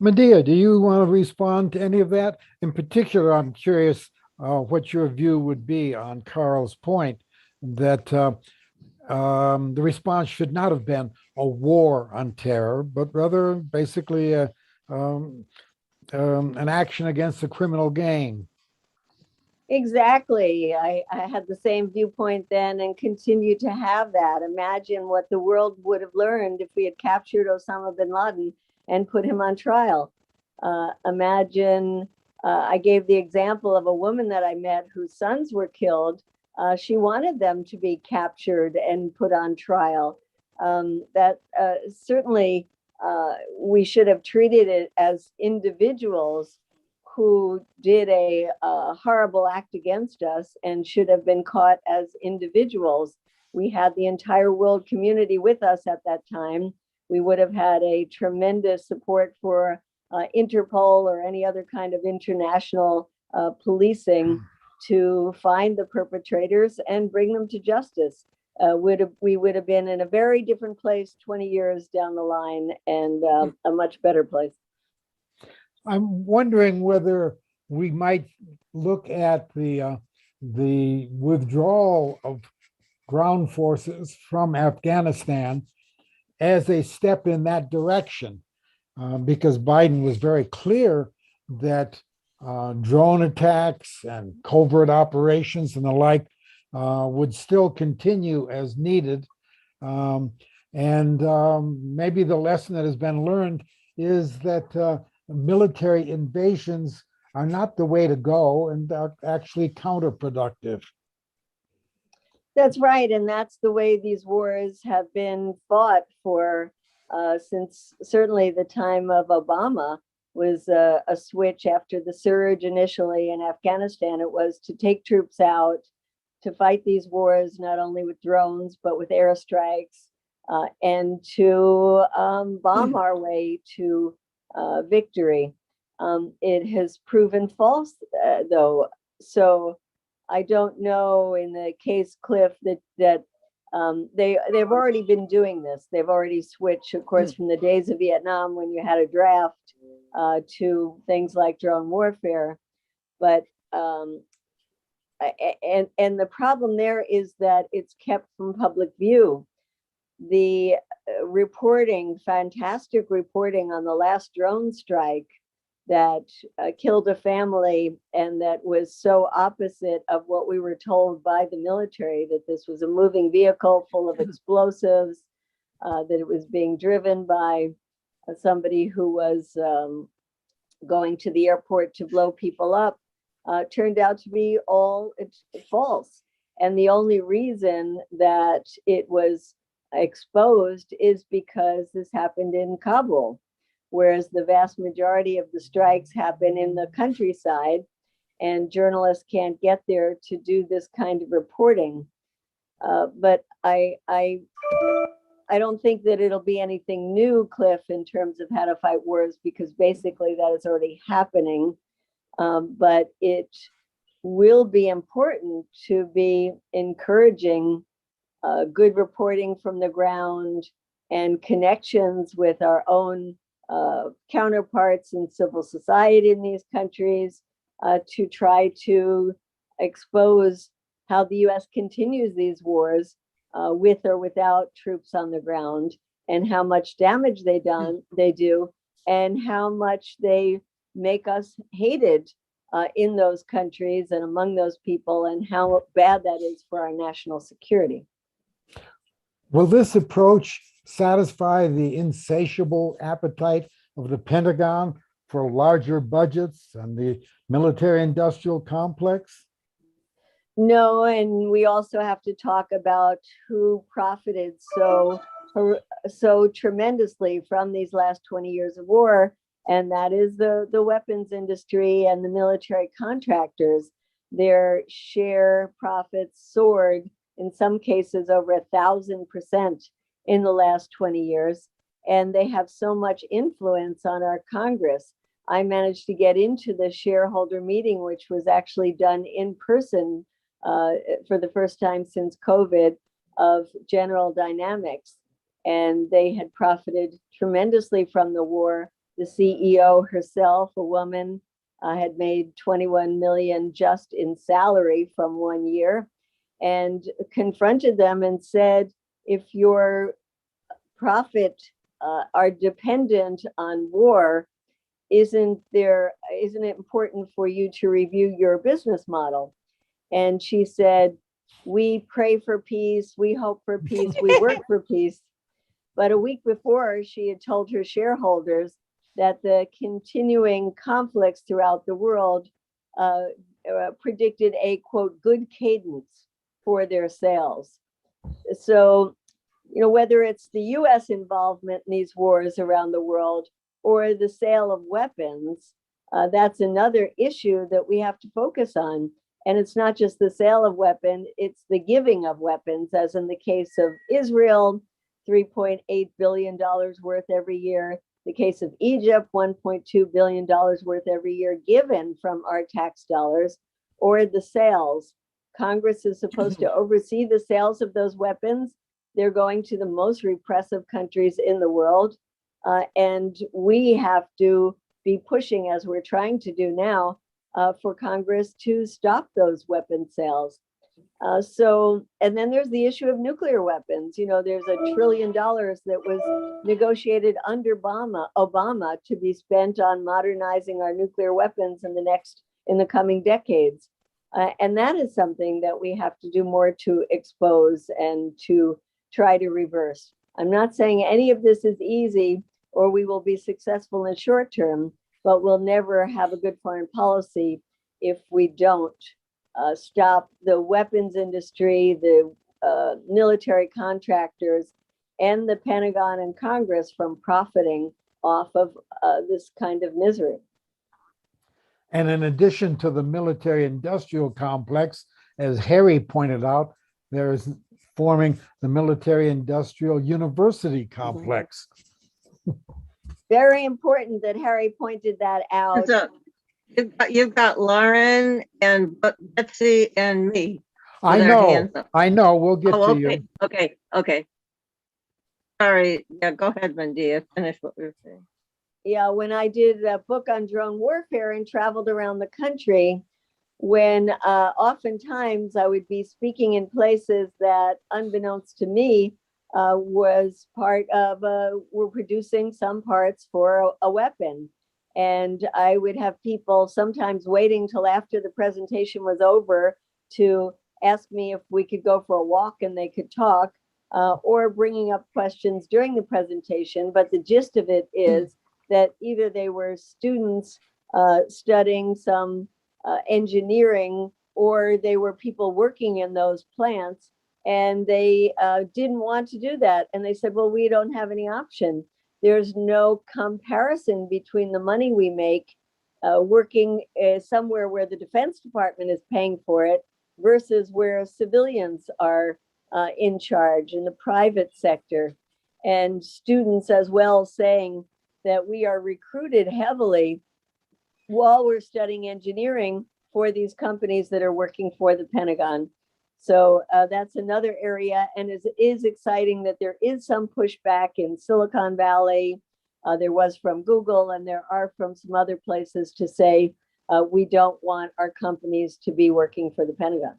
Medea, do you want to respond to any of that? In particular, I'm curious what your view would be on Carl's point that the response should not have been a war on terror, but rather basically an action against a criminal gang. Exactly. I had the same viewpoint then and continue to have that. Imagine what the world would have learned if we had captured Osama bin Laden and put him on trial. Imagine, I gave the example of a woman that I met whose sons were killed. She wanted them to be captured and put on trial. That certainly we should have treated it as individuals who did a horrible act against us and should have been caught as individuals. We had the entire world community with us at that time. We would have had a tremendous support for Interpol or any other kind of international policing to find the perpetrators and bring them to justice. We would have been in a very different place 20 years down the line, and a much better place. I'm wondering whether we might look at the withdrawal of ground forces from Afghanistan as a step in that direction, because Biden was very clear that drone attacks and covert operations and the like would still continue as needed. Maybe the lesson that has been learned is that military invasions are not the way to go and are actually counterproductive. That's right. And that's the way these wars have been fought for since certainly the time of Obama was a switch after the surge initially in Afghanistan. It was to take troops out, to fight these wars, not only with drones, but with airstrikes, and to bomb our way to victory. It has proven false, though. So I don't know in the case, Cliff, that they've already been doing this. They've already switched, of course, from the days of Vietnam when you had a draft to things like drone warfare. But and the problem there is that it's kept from public view. The reporting, fantastic reporting on the last drone strike that killed a family and that was so opposite of what we were told by the military, that this was a moving vehicle full of explosives, that it was being driven by somebody who was going to the airport to blow people up, turned out to be all false. And the only reason that it was exposed is because this happened in Kabul, whereas the vast majority of the strikes happen in the countryside, and journalists can't get there to do this kind of reporting. But I don't think that it'll be anything new, Cliff, in terms of how to fight wars, because basically that is already happening. But it will be important to be encouraging good reporting from the ground and connections with our own counterparts in civil society in these countries to try to expose how the US continues these wars with or without troops on the ground, and how much damage they do, and how much they make us hated in those countries and among those people, and how bad that is for our national security. Will this approach satisfy the insatiable appetite of the Pentagon for larger budgets and the military-industrial complex? No, and we also have to talk about who profited so tremendously from these last 20 years of war, and that is the weapons industry and the military contractors. Their share profits soared, in some cases over 1,000% in the last 20 years, and they have so much influence on our Congress. I managed to get into the shareholder meeting, which was actually done in person for the first time since COVID, of General Dynamics, and they had profited tremendously from the war. The CEO herself, a woman, had made 21 million just in salary from 1 year, and confronted them and said, if your profit are dependent on war, isn't it important for you to review your business model? And she said, we pray for peace, we hope for peace, we work for peace. But a week before, she had told her shareholders that the continuing conflicts throughout the world predicted a, quote, good cadence for their sales. So, whether it's the US involvement in these wars around the world or the sale of weapons, that's another issue that we have to focus on. And it's not just the sale of weapons, it's the giving of weapons, as in the case of Israel, $3.8 billion worth every year. The case of Egypt, $1.2 billion worth every year given from our tax dollars, or the sales. Congress is supposed to oversee the sales of those weapons. They're going to the most repressive countries in the world. And we have to be pushing, as we're trying to do now, for Congress to stop those weapon sales. And then there's the issue of nuclear weapons. There's $1 trillion that was negotiated under Obama to be spent on modernizing our nuclear weapons in the coming decades. And that is something that we have to do more to expose and to try to reverse. I'm not saying any of this is easy or we will be successful in the short term, but we'll never have a good foreign policy if we don't stop the weapons industry, the military contractors, and the Pentagon and Congress from profiting off of this kind of misery. And in addition to the military industrial complex, as Harry pointed out, there is forming the military industrial university complex. Very important that Harry pointed that out. So you've got Lauren and Betsy and me. I know. We'll get to okay. you. Okay. Sorry. Yeah, go ahead, Medea. Finish what we were saying. Yeah, when I did a book on drone warfare and traveled around the country, when oftentimes I would be speaking in places that, unbeknownst to me, was part of, were producing some parts for a weapon. And I would have people sometimes waiting till after the presentation was over to ask me if we could go for a walk and they could talk, or bringing up questions during the presentation. But the gist of it is that either they were students studying some engineering, or they were people working in those plants, and they didn't want to do that. And they said, well, we don't have any option. There's no comparison between the money we make working somewhere where the Defense Department is paying for it versus where civilians are in charge in the private sector. And students as well saying that we are recruited heavily while we're studying engineering for these companies that are working for the Pentagon. So that's another area, and it is exciting that there is some pushback in Silicon Valley. There was from Google, and there are from some other places to say we don't want our companies to be working for the Pentagon.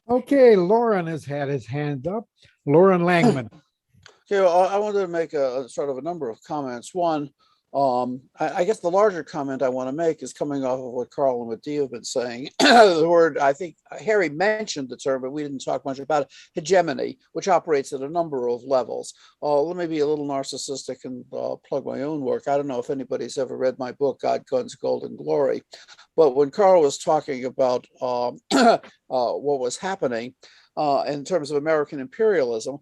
Okay, Lauren has had his hand up. Lauren Langman. Okay, well, I wanted to make a sort of a number of comments. One, I guess the larger comment I want to make is coming off of what Carl and Medea have been saying. The word, I think Harry mentioned the term, but we didn't talk much about it, hegemony, which operates at a number of levels. Let me be a little narcissistic and plug my own work. I don't know if anybody's ever read my book, God, Guns, Gold, and Glory, but when Carl was talking about what was happening, in terms of American imperialism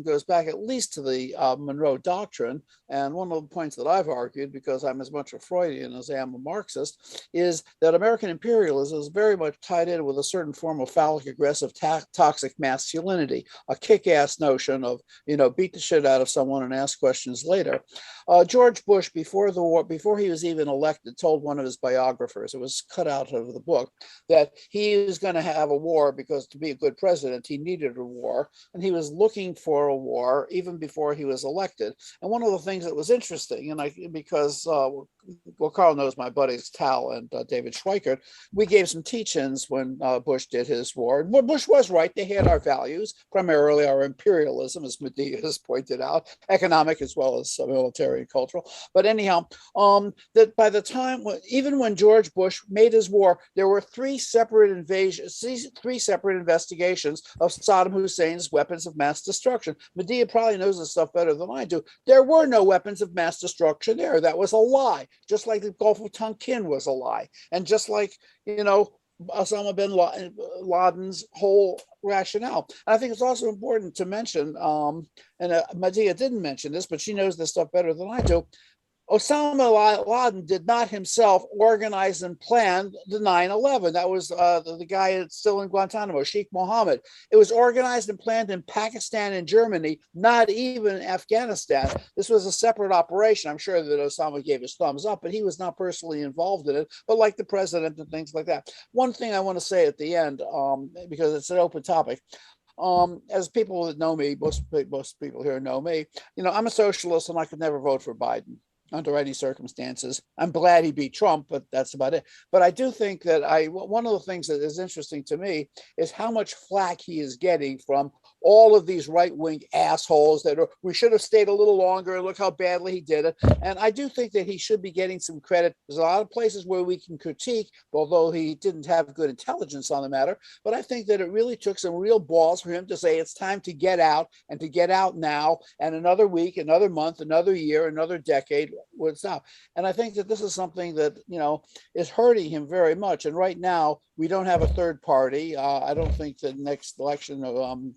goes back at least to the Monroe Doctrine. And one of the points that I've argued, because I'm as much a Freudian as I am a Marxist, is that American imperialism is very much tied in with a certain form of phallic aggressive toxic masculinity, a kick-ass notion of, beat the shit out of someone and ask questions later. George Bush, before the war, before he was even elected, told one of his biographers, it was cut out of the book, that he was going to have a war because to be a good president, he needed a war, and he was looking for a war even before he was elected. And one of the things that was interesting, because Carl knows my buddies Tal and David Schweikert, we gave some teach-ins when Bush did his war. And Bush was right; they had our values, primarily our imperialism, as Medea has pointed out, economic as well as military and cultural. But anyhow, that by the time, even when George Bush made his war, there were three separate investigations of Saddam Hussein's weapons of mass destruction. Medea probably knows this stuff better than I do. There were no weapons of mass destruction there. That was a lie, just like the Gulf of Tonkin was a lie. And just like, Osama bin Laden's whole rationale. And I think it's also important to mention, and Medea didn't mention this, but she knows this stuff better than I do. Osama bin Laden did not himself organize and plan the 9/11. That was the guy that's still in Guantanamo, Sheikh Mohammed. It was organized and planned in Pakistan and Germany, not even Afghanistan. This was a separate operation. I'm sure that Osama gave his thumbs up, but he was not personally involved in it, but like the president and things like that. One thing I want to say at the end, because it's an open topic, as people that know me, most people here know me, I'm a socialist and I could never vote for Biden under any circumstances. I'm glad he beat Trump, but that's about it. But I do think that one of the things that is interesting to me is how much flack he is getting from all of these right-wing assholes that we should have stayed a little longer and look how badly he did it. And I do think that he should be getting some credit. There's a lot of places where we can critique, although he didn't have good intelligence on the matter. But I think that it really took some real balls for him to say it's time to get out, and to get out now, and another week, another month, another year, another decade would stop. And I think that this is something that, is hurting him very much. And right now, we don't have a third party. I don't think that next election,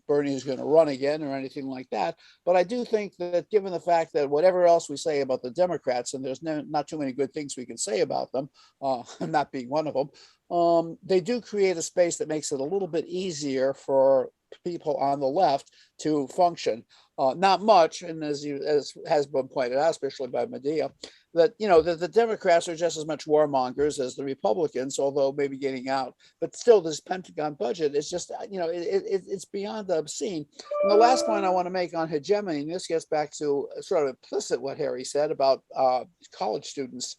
Bernie is going to run again or anything like that. But I do think that given the fact that whatever else we say about the Democrats, and there's not too many good things we can say about them, not being one of them, they do create a space that makes it a little bit easier for people on the left to function. Not much, and as has been pointed out, especially by Medea, that that the Democrats are just as much warmongers as the Republicans, although maybe getting out. But still, this Pentagon budget is just it's beyond obscene. And the last point I want to make on hegemony, and this gets back to sort of implicit what Harry said about college students.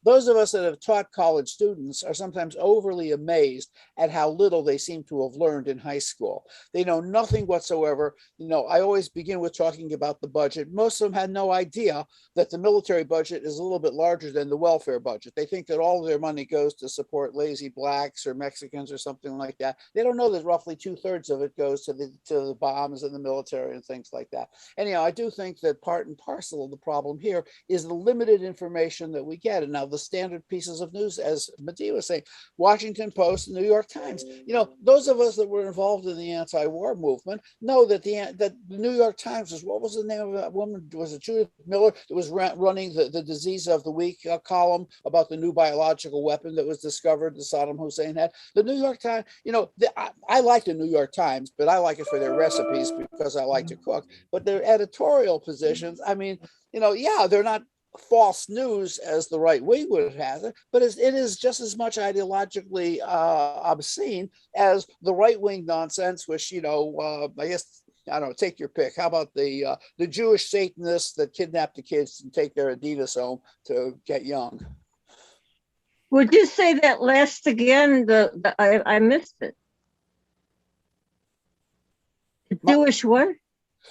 Those of us that have taught college students are sometimes overly amazed at how little they seem to have learned in high school. They know nothing whatsoever. I always begin with talking about the budget. Most of them had no idea that the military budget is a little bit larger than the welfare budget. They think that all of their money goes to support lazy blacks or Mexicans or something like that. They don't know that roughly 2/3 of it goes to the bombs and the military and things like that. Anyhow, I do think that part and parcel of the problem here is the limited information that we get. And now the standard pieces of news, as Medea was saying, Washington Post, New York Times. Those of us that were involved in the anti-war movement know that the New York Times is, what was the name of that woman? Was it Judith Miller that was running the disease of the week column about the new biological weapon that was discovered that Saddam Hussein had? The New York Times, I like the New York Times, but I like it for their recipes because I like to cook. But their editorial positions, they're not false news as the right wing would have it, but it is just as much ideologically obscene as the right wing nonsense, which I guess, I don't know, take your pick. How about the Jewish Satanists that kidnap the kids and take their Adidas home to get young? Would you say that last again? I missed it. The Jewish what?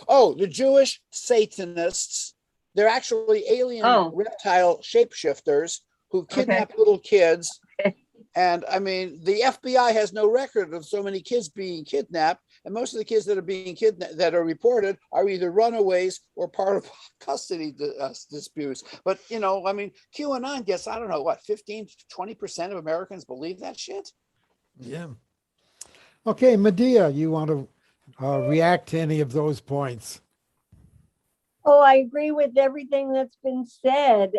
Oh, the Jewish Satanists. They're actually alien reptile shapeshifters who kidnap little kids. Okay. And I mean, the FBI has no record of so many kids being kidnapped. And most of the kids that are being kidnapped, that are reported, are either runaways or part of custody disputes. But, QAnon gets, 15 to 20% of Americans believe that shit? Yeah. Okay, Medea, you want to react to any of those points? Oh, I agree with everything that's been said.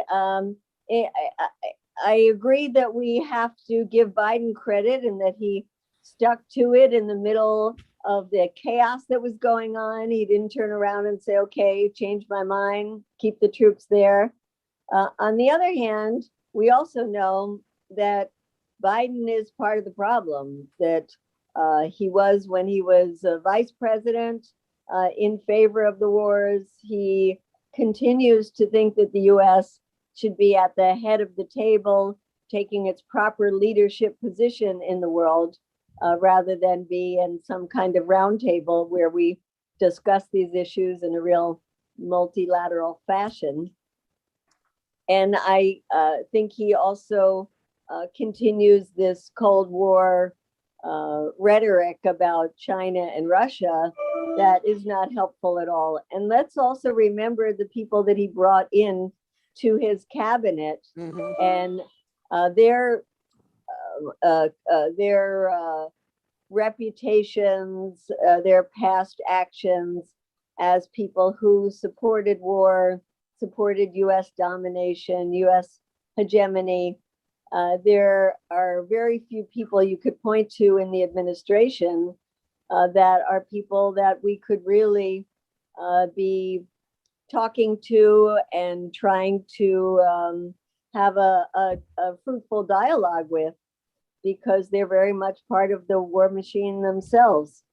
I agree that we have to give Biden credit and that he stuck to it in the middle of the chaos that was going on. He didn't turn around and say, okay, change my mind, keep the troops there. On the other hand, we also know that Biden is part of the problem, that He was, when he was vice president, in favor of the wars. He continues to think that the US should be at the head of the table, taking its proper leadership position in the world, rather than be in some kind of roundtable where we discuss these issues in a real multilateral fashion. And I think he also continues this Cold War rhetoric about China and Russia that is not helpful at all. And let's also remember the people that he brought in to his cabinet and their reputations, their past actions as people who supported war, supported US domination, US hegemony. There are very few people you could point to in the administration that are people that we could really be talking to and trying to have a fruitful dialogue with, because they're very much part of the war machine themselves.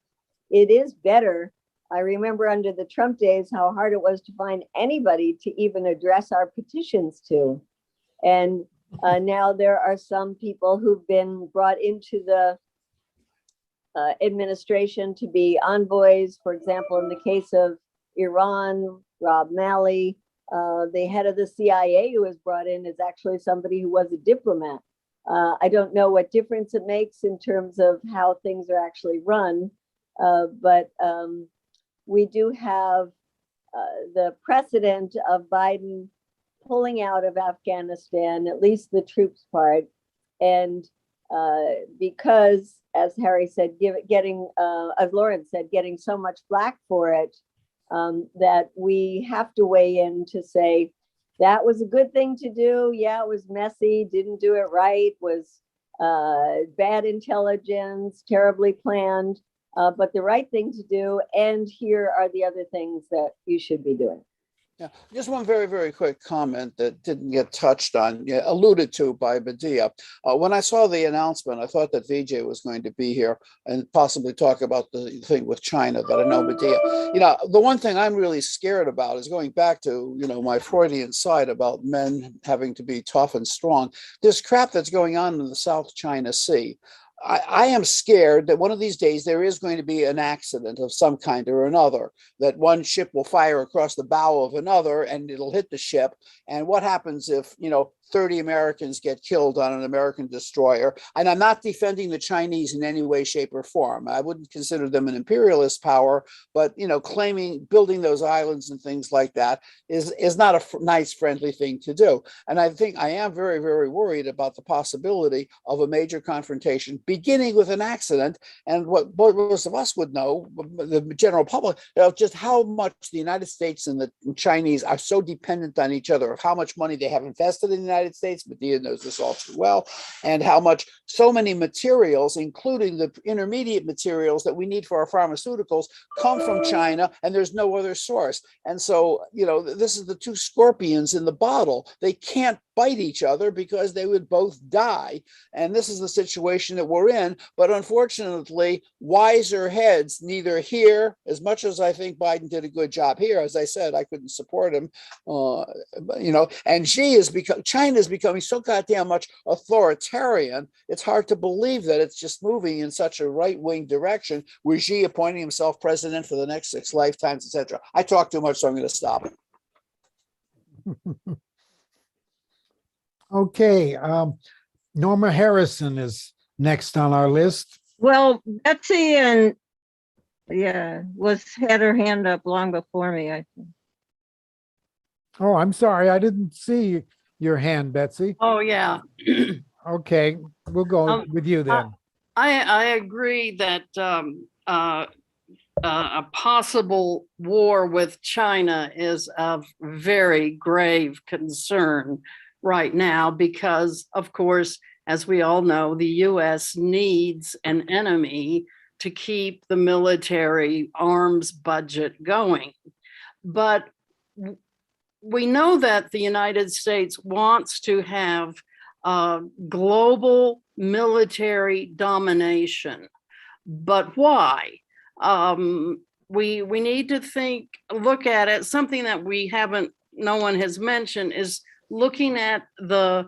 It is better. I remember under the Trump days how hard it was to find anybody to even address our petitions to. And now there are some people who've been brought into the administration to be envoys. For example, in the case of Iran, Rob Malley, the head of the CIA who was brought in is actually somebody who was a diplomat. I don't know what difference it makes in terms of how things are actually run, but we do have the precedent of Biden pulling out of Afghanistan, at least the troops part. And because, as Harry said, as Lawrence said, getting so much flack for it, that we have to weigh in to say, that was a good thing to do. Yeah, it was messy, didn't do it right, was bad intelligence, terribly planned, but the right thing to do. And here are the other things that you should be doing. Yeah, just one very, very quick comment that didn't get touched on, alluded to by Medea. When I saw the announcement, I thought that VJ was going to be here and possibly talk about the thing with China, but I know Medea. The one thing I'm really scared about is going back to, my Freudian side about men having to be tough and strong. This crap that's going on in the South China Sea. I am scared that one of these days there is going to be an accident of some kind or another, that one ship will fire across the bow of another and it'll hit the ship. And what happens if, 30 Americans get killed on an American destroyer? And I'm not defending the Chinese in any way, shape, or form. I wouldn't consider them an imperialist power, but, building those islands and things like that is not a nice, friendly thing to do. And I think I am very, very worried about the possibility of a major confrontation beginning with an accident. And what most of us would know, the general public, just how much the United States and the Chinese are so dependent on each other, of how much money they have invested in the United States. Medea knows this all too well, and how much so many materials, including the intermediate materials that we need for our pharmaceuticals, come from China, and there's no other source. And so, this is the two scorpions in the bottle. They can't bite each other because they would both die. And this is the situation that we're in. But unfortunately, wiser heads, neither here, as much as I think Biden did a good job here, as I said, I couldn't support him, and China is becoming so goddamn much authoritarian, it's hard to believe that it's just moving in such a right-wing direction, with Xi appointing himself president for the next 6 lifetimes, etc. I talk too much, so I'm going to stop. Okay, Norma Harrison is next on our list. Well, Betsy had her hand up long before me, I think. Oh, I'm sorry, I didn't see your hand, Betsy. Oh, yeah. Okay, we'll go with you then. I agree that a possible war with China is of very grave concern right now because, of course, as we all know, the U.S. needs an enemy to keep the military arms budget going. But we know that the United States wants to have global military domination. but why? We need to look at it. Something that no one has mentioned is looking at the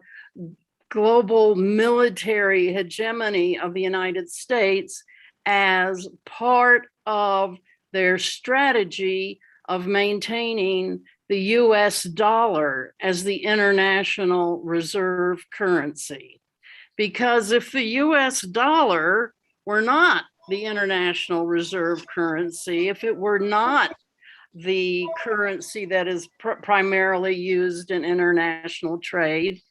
global military hegemony of the United States as part of their strategy of maintaining the US dollar as the international reserve currency. Because if the US dollar were not the international reserve currency, if it were not the currency that is primarily used in international trade,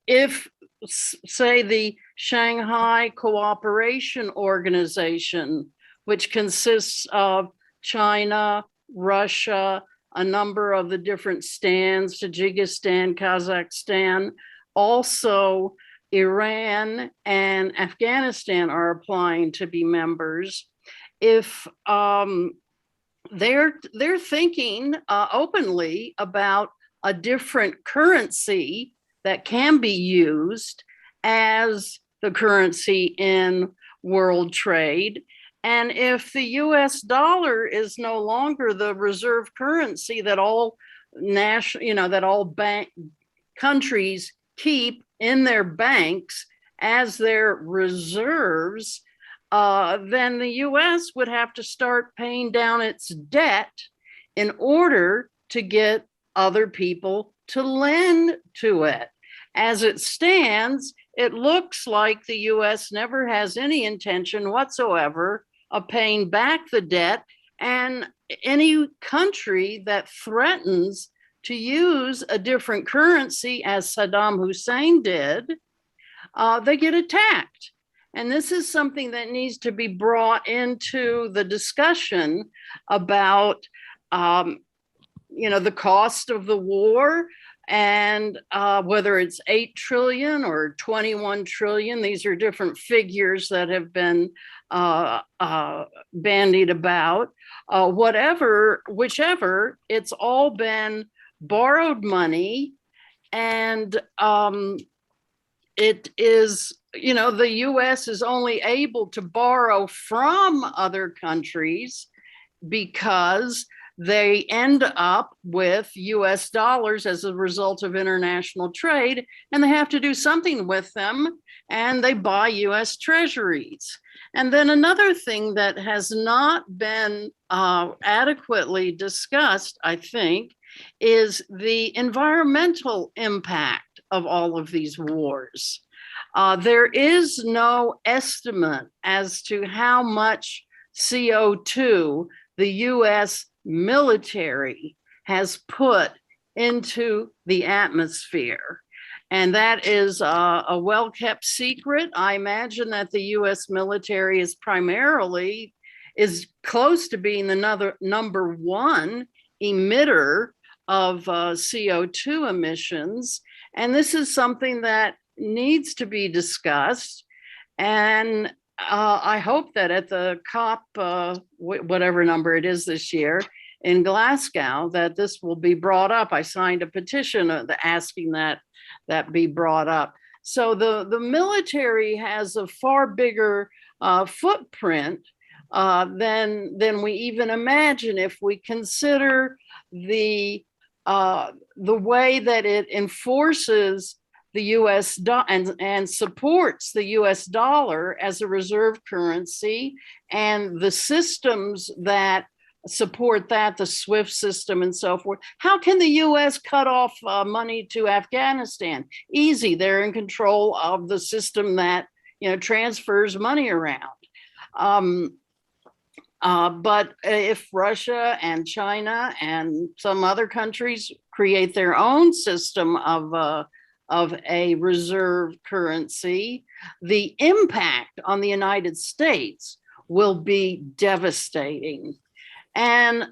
if say the Shanghai Cooperation Organization, which consists of China, Russia, a number of the different stands, Tajikistan, Kazakhstan, also Iran and Afghanistan are applying to be members. If they're thinking openly about a different currency that can be used as the currency in world trade. And if the US dollar is no longer the reserve currency that all countries keep in their banks as their reserves, then the US would have to start paying down its debt in order to get other people to lend to it. As it stands, it looks like the US never has any intention whatsoever of paying back the debt, and any country that threatens to use a different currency, as Saddam Hussein did, they get attacked. And this is something that needs to be brought into the discussion about the cost of the war, and whether it's 8 trillion or 21 trillion. These are different figures that have been bandied about. Whichever, it's all been borrowed money, and it is, the US is only able to borrow from other countries because they end up with US dollars as a result of international trade, and they have to do something with them, and they buy US treasuries. And then another thing that has not been adequately discussed, I think, is the environmental impact of all of these wars. There is no estimate as to how much CO2 the US military has put into the atmosphere. And that is a well-kept secret. I imagine that the US military is close to being the number one emitter of CO2 emissions. And this is something that needs to be discussed. And I hope that at the COP, whatever number it is this year in Glasgow, that this will be brought up. I signed a petition asking that be brought up. So the military has a far bigger footprint than we even imagine if we consider the way that it enforces the US and supports the US dollar as a reserve currency, and the systems that support that, the SWIFT system and so forth. How can the US cut off money to Afghanistan? Easy, they're in control of the system that transfers money around. But if Russia and China and some other countries create their own system of a reserve currency, the impact on the United States will be devastating. And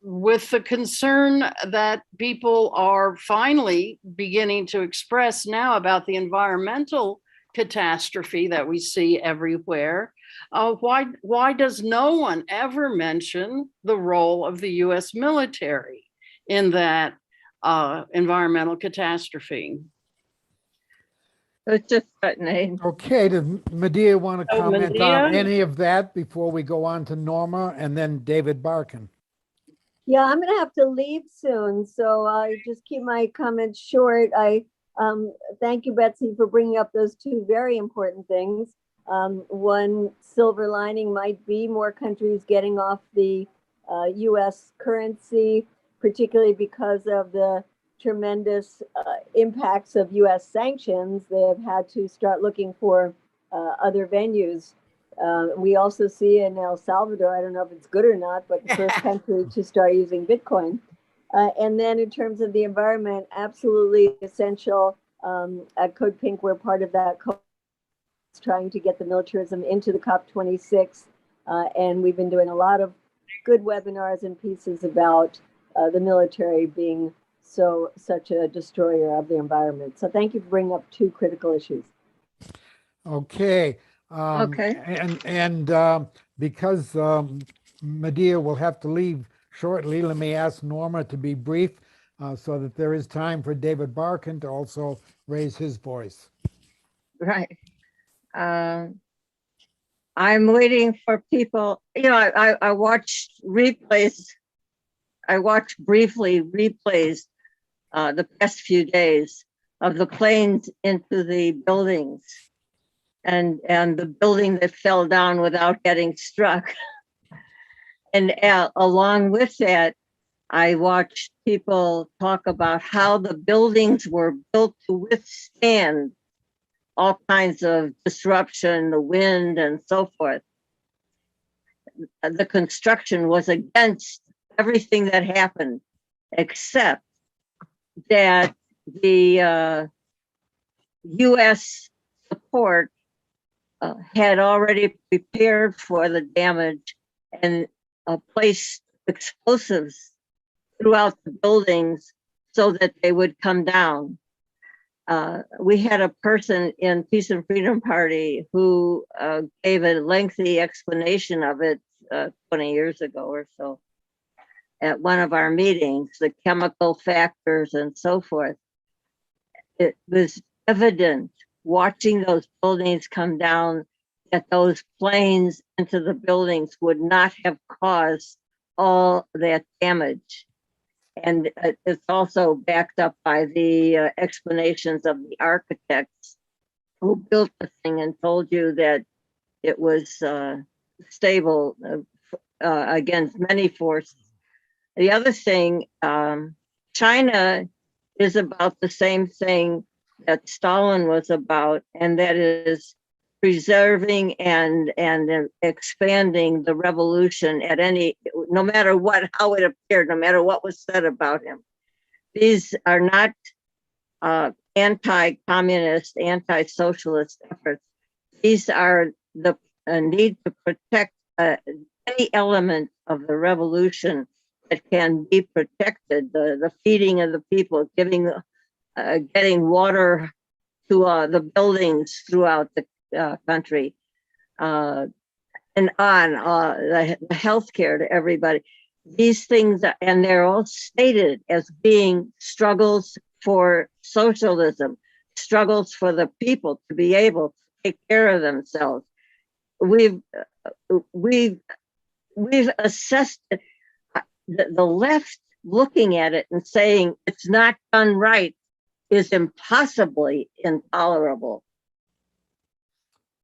with the concern that people are finally beginning to express now about the environmental catastrophe that we see everywhere, why does no one ever mention the role of the US military in that environmental catastrophe? It's just that name. Okay, does Medea want to Oh, comment on Medea? any of that before we go on to Norma and then David Barkin? Yeah, I'm gonna have to leave soon, so I just keep my comments short. I thank you, Betsy, for bringing up those two very important things. One silver lining might be more countries getting off the US currency, particularly because of the tremendous impacts of US sanctions. They have had to start looking for other venues. We also see in El Salvador, I don't know if it's good or not, but the first country to start using Bitcoin. And then in terms of the environment, absolutely essential. At Code Pink, we're part of that trying to get the militarism into the COP26. And we've been doing a lot of good webinars and pieces about the military being such a destroyer of the environment. So thank you for bringing up two critical issues. Okay. Okay. And because Medea will have to leave shortly, let me ask Norma to be brief so that there is time for David Barkin to also raise his voice. Right. I'm waiting for people, I watched replays. I watched briefly replays the past few days of the planes into the buildings and the building that fell down without getting struck. And along with that, I watched people talk about how the buildings were built to withstand all kinds of disruption, the wind and so forth. The construction was against everything that happened, except that the US support had already prepared for the damage and placed explosives throughout the buildings so that they would come down. We had a person in Peace and Freedom Party who gave a lengthy explanation of it 20 years ago or so at one of our meetings, the chemical factors and so forth. It was evident watching those buildings come down that those planes into the buildings would not have caused all that damage. And it's also backed up by the explanations of the architects who built the thing and told you that it was stable against many forces. The other thing, China is about the same thing that Stalin was about, and that is preserving and expanding the revolution at no matter how it appeared, no matter what was said about him. These are not anti-communist, anti-socialist efforts. These are the need to protect any element of the revolution that can be protected, the feeding of the people, getting water to the buildings throughout the country, and on the healthcare to everybody. These things, and they're all stated as being struggles for socialism, struggles for the people to be able to take care of themselves. We've assessed it, the left looking at it and saying it's not done right is impossibly intolerable.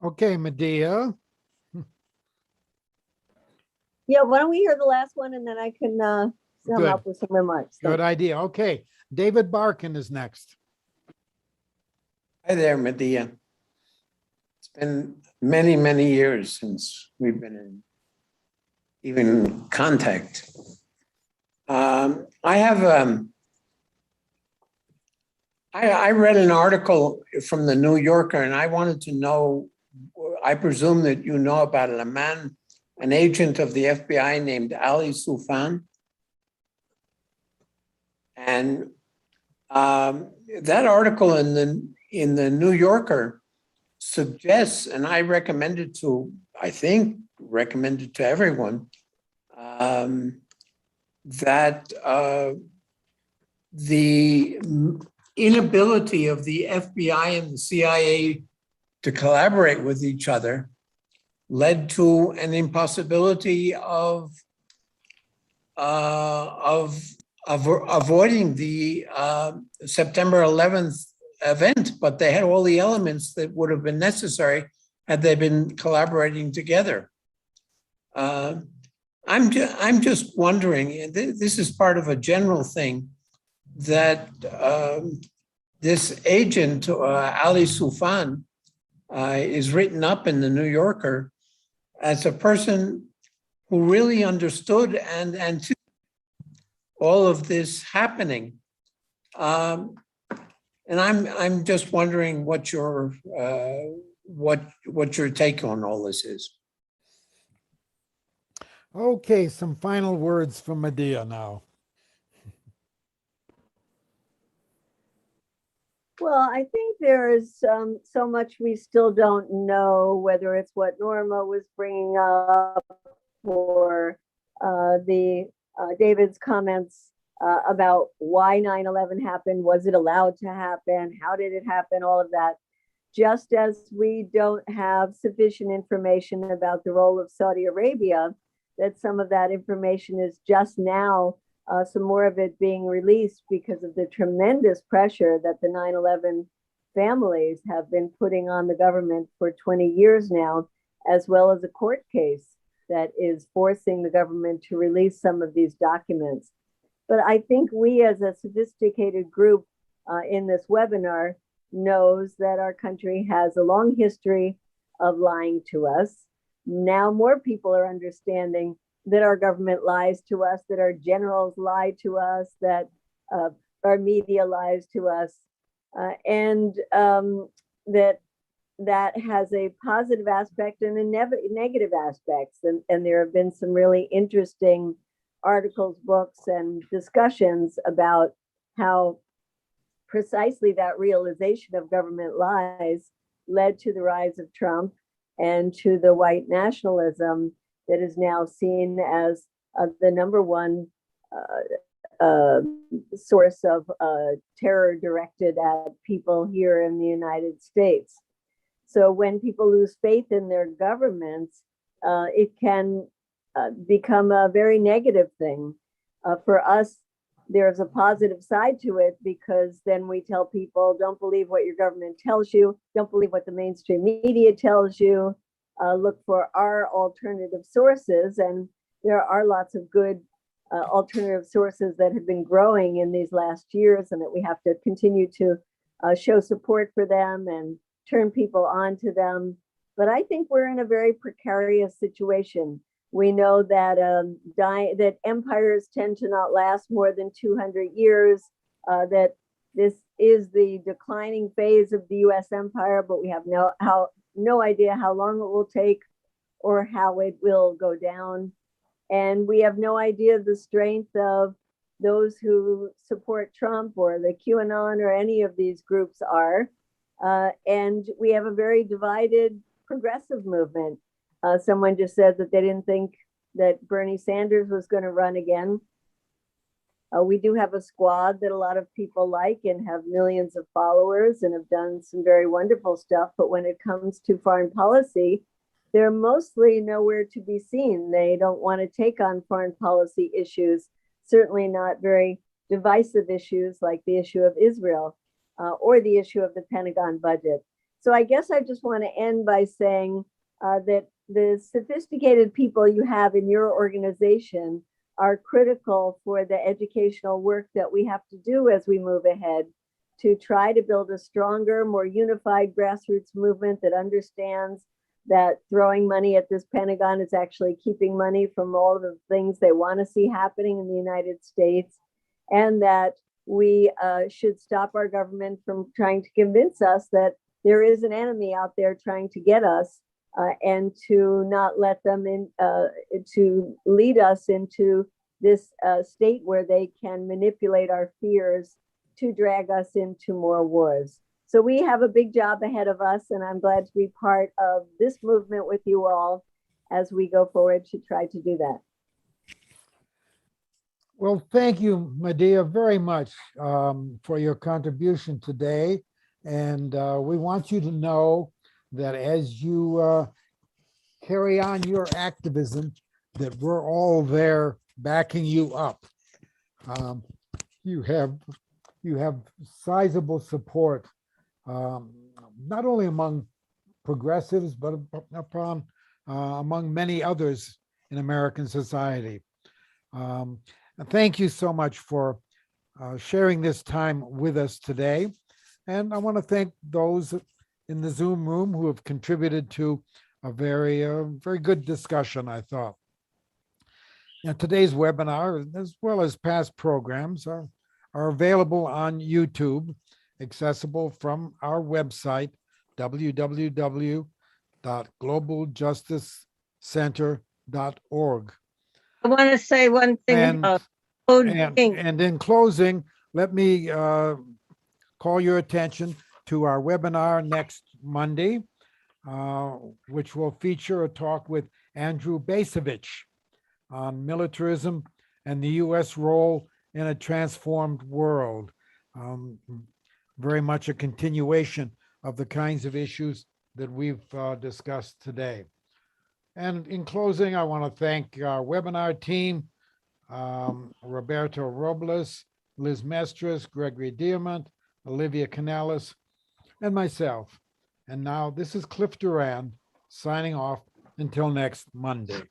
Okay, Medea. Yeah, why don't we hear the last one and then I can sum Good. up with some remarks. Good idea. Okay, David Barkin is next. Hi there, Medea. It's been many, many years since we've been in even contact. I read an article from the New Yorker, and I wanted to know, I presume that you know about it, a man, an agent of the FBI named Ali Soufan. And that article in the New Yorker suggests, and I recommend it to everyone, that inability of the FBI and the CIA to collaborate with each other led to an impossibility of avoiding the September 11th event, but they had all the elements that would have been necessary had they been collaborating together. I'm just wondering, and this is part of a general thing, that this agent, Ali Soufan, is written up in the New Yorker as a person who really understood and anticipated all of this happening. And I'm just wondering what your take on all this is. Okay, some final words from Medea now. Well, I think there is so much we still don't know, whether it's what Norma was bringing up or David's comments about why 9/11 happened. Was it allowed to happen? How did it happen? All of that. Just as we don't have sufficient information about the role of Saudi Arabia, that some of that information is just now, some more of it being released because of the tremendous pressure that the 9/11 families have been putting on the government for 20 years now, as well as a court case that is forcing the government to release some of these documents. But I think we as a sophisticated group in this webinar knows that our country has a long history of lying to us. Now more people are understanding that our government lies to us, that our generals lie to us, that our media lies to us, and that has a positive aspect and a negative aspects. And there have been some really interesting articles, books, and discussions about how precisely that realization of government lies led to the rise of Trump and to the white nationalism that is now seen as the number one source of terror directed at people here in the United States. So when people lose faith in their governments, it can become a very negative thing. For us, there's a positive side to it, because then we tell people, don't believe what your government tells you, don't believe what the mainstream media tells you, look for our alternative sources. And there are lots of good alternative sources that have been growing in these last years, and that we have to continue to show support for them and turn people on to them. But I think we're in a very precarious situation. We know that that empires tend to not last more than 200 years, that this is the declining phase of the US empire, but we have no idea how long it will take or how it will go down. And we have no idea the strength of those who support Trump or the QAnon or any of these groups are. And we have a very divided progressive movement. Someone just said that they didn't think that Bernie Sanders was going to run again. We do have a squad that a lot of people like and have millions of followers and have done some very wonderful stuff. But when it comes to foreign policy, they're mostly nowhere to be seen. They don't want to take on foreign policy issues, certainly not very divisive issues like the issue of Israel or the issue of the Pentagon budget. So I guess I just want to end by saying that the sophisticated people you have in your organization are critical for the educational work that we have to do as we move ahead to try to build a stronger, more unified grassroots movement that understands that throwing money at this Pentagon is actually keeping money from all of the things they want to see happening in the United States, and that we should stop our government from trying to convince us that there is an enemy out there trying to get us, and to not let them in, to lead us into this state where they can manipulate our fears to drag us into more wars. So we have a big job ahead of us, and I'm glad to be part of this movement with you all as we go forward to try to do that. Well, thank you, Medea, very much for your contribution today. And we want you to know that as you carry on your activism, that we're all there backing you up. Um, you have sizable support, not only among progressives, but upon among many others in American society. And thank you so much for sharing this time with us today. And I want to thank those in the Zoom room who have contributed to a very good discussion, I thought. Now, today's webinar, as well as past programs, are available on YouTube, accessible from our website, www.globaljusticecenter.org. I want to say one thing. And, Code and, Pink. and in closing, let me call your attention to our webinar next Monday, which will feature a talk with Andrew Basevich on militarism and the U.S. role in a transformed world. Very much a continuation of the kinds of issues that we've discussed today. And in closing, I want to thank our webinar team, Roberto Robles, Liz Mestres, Gregory Diamant, Olivia Canales, and myself. And now this is Cliff Duran signing off until next Monday.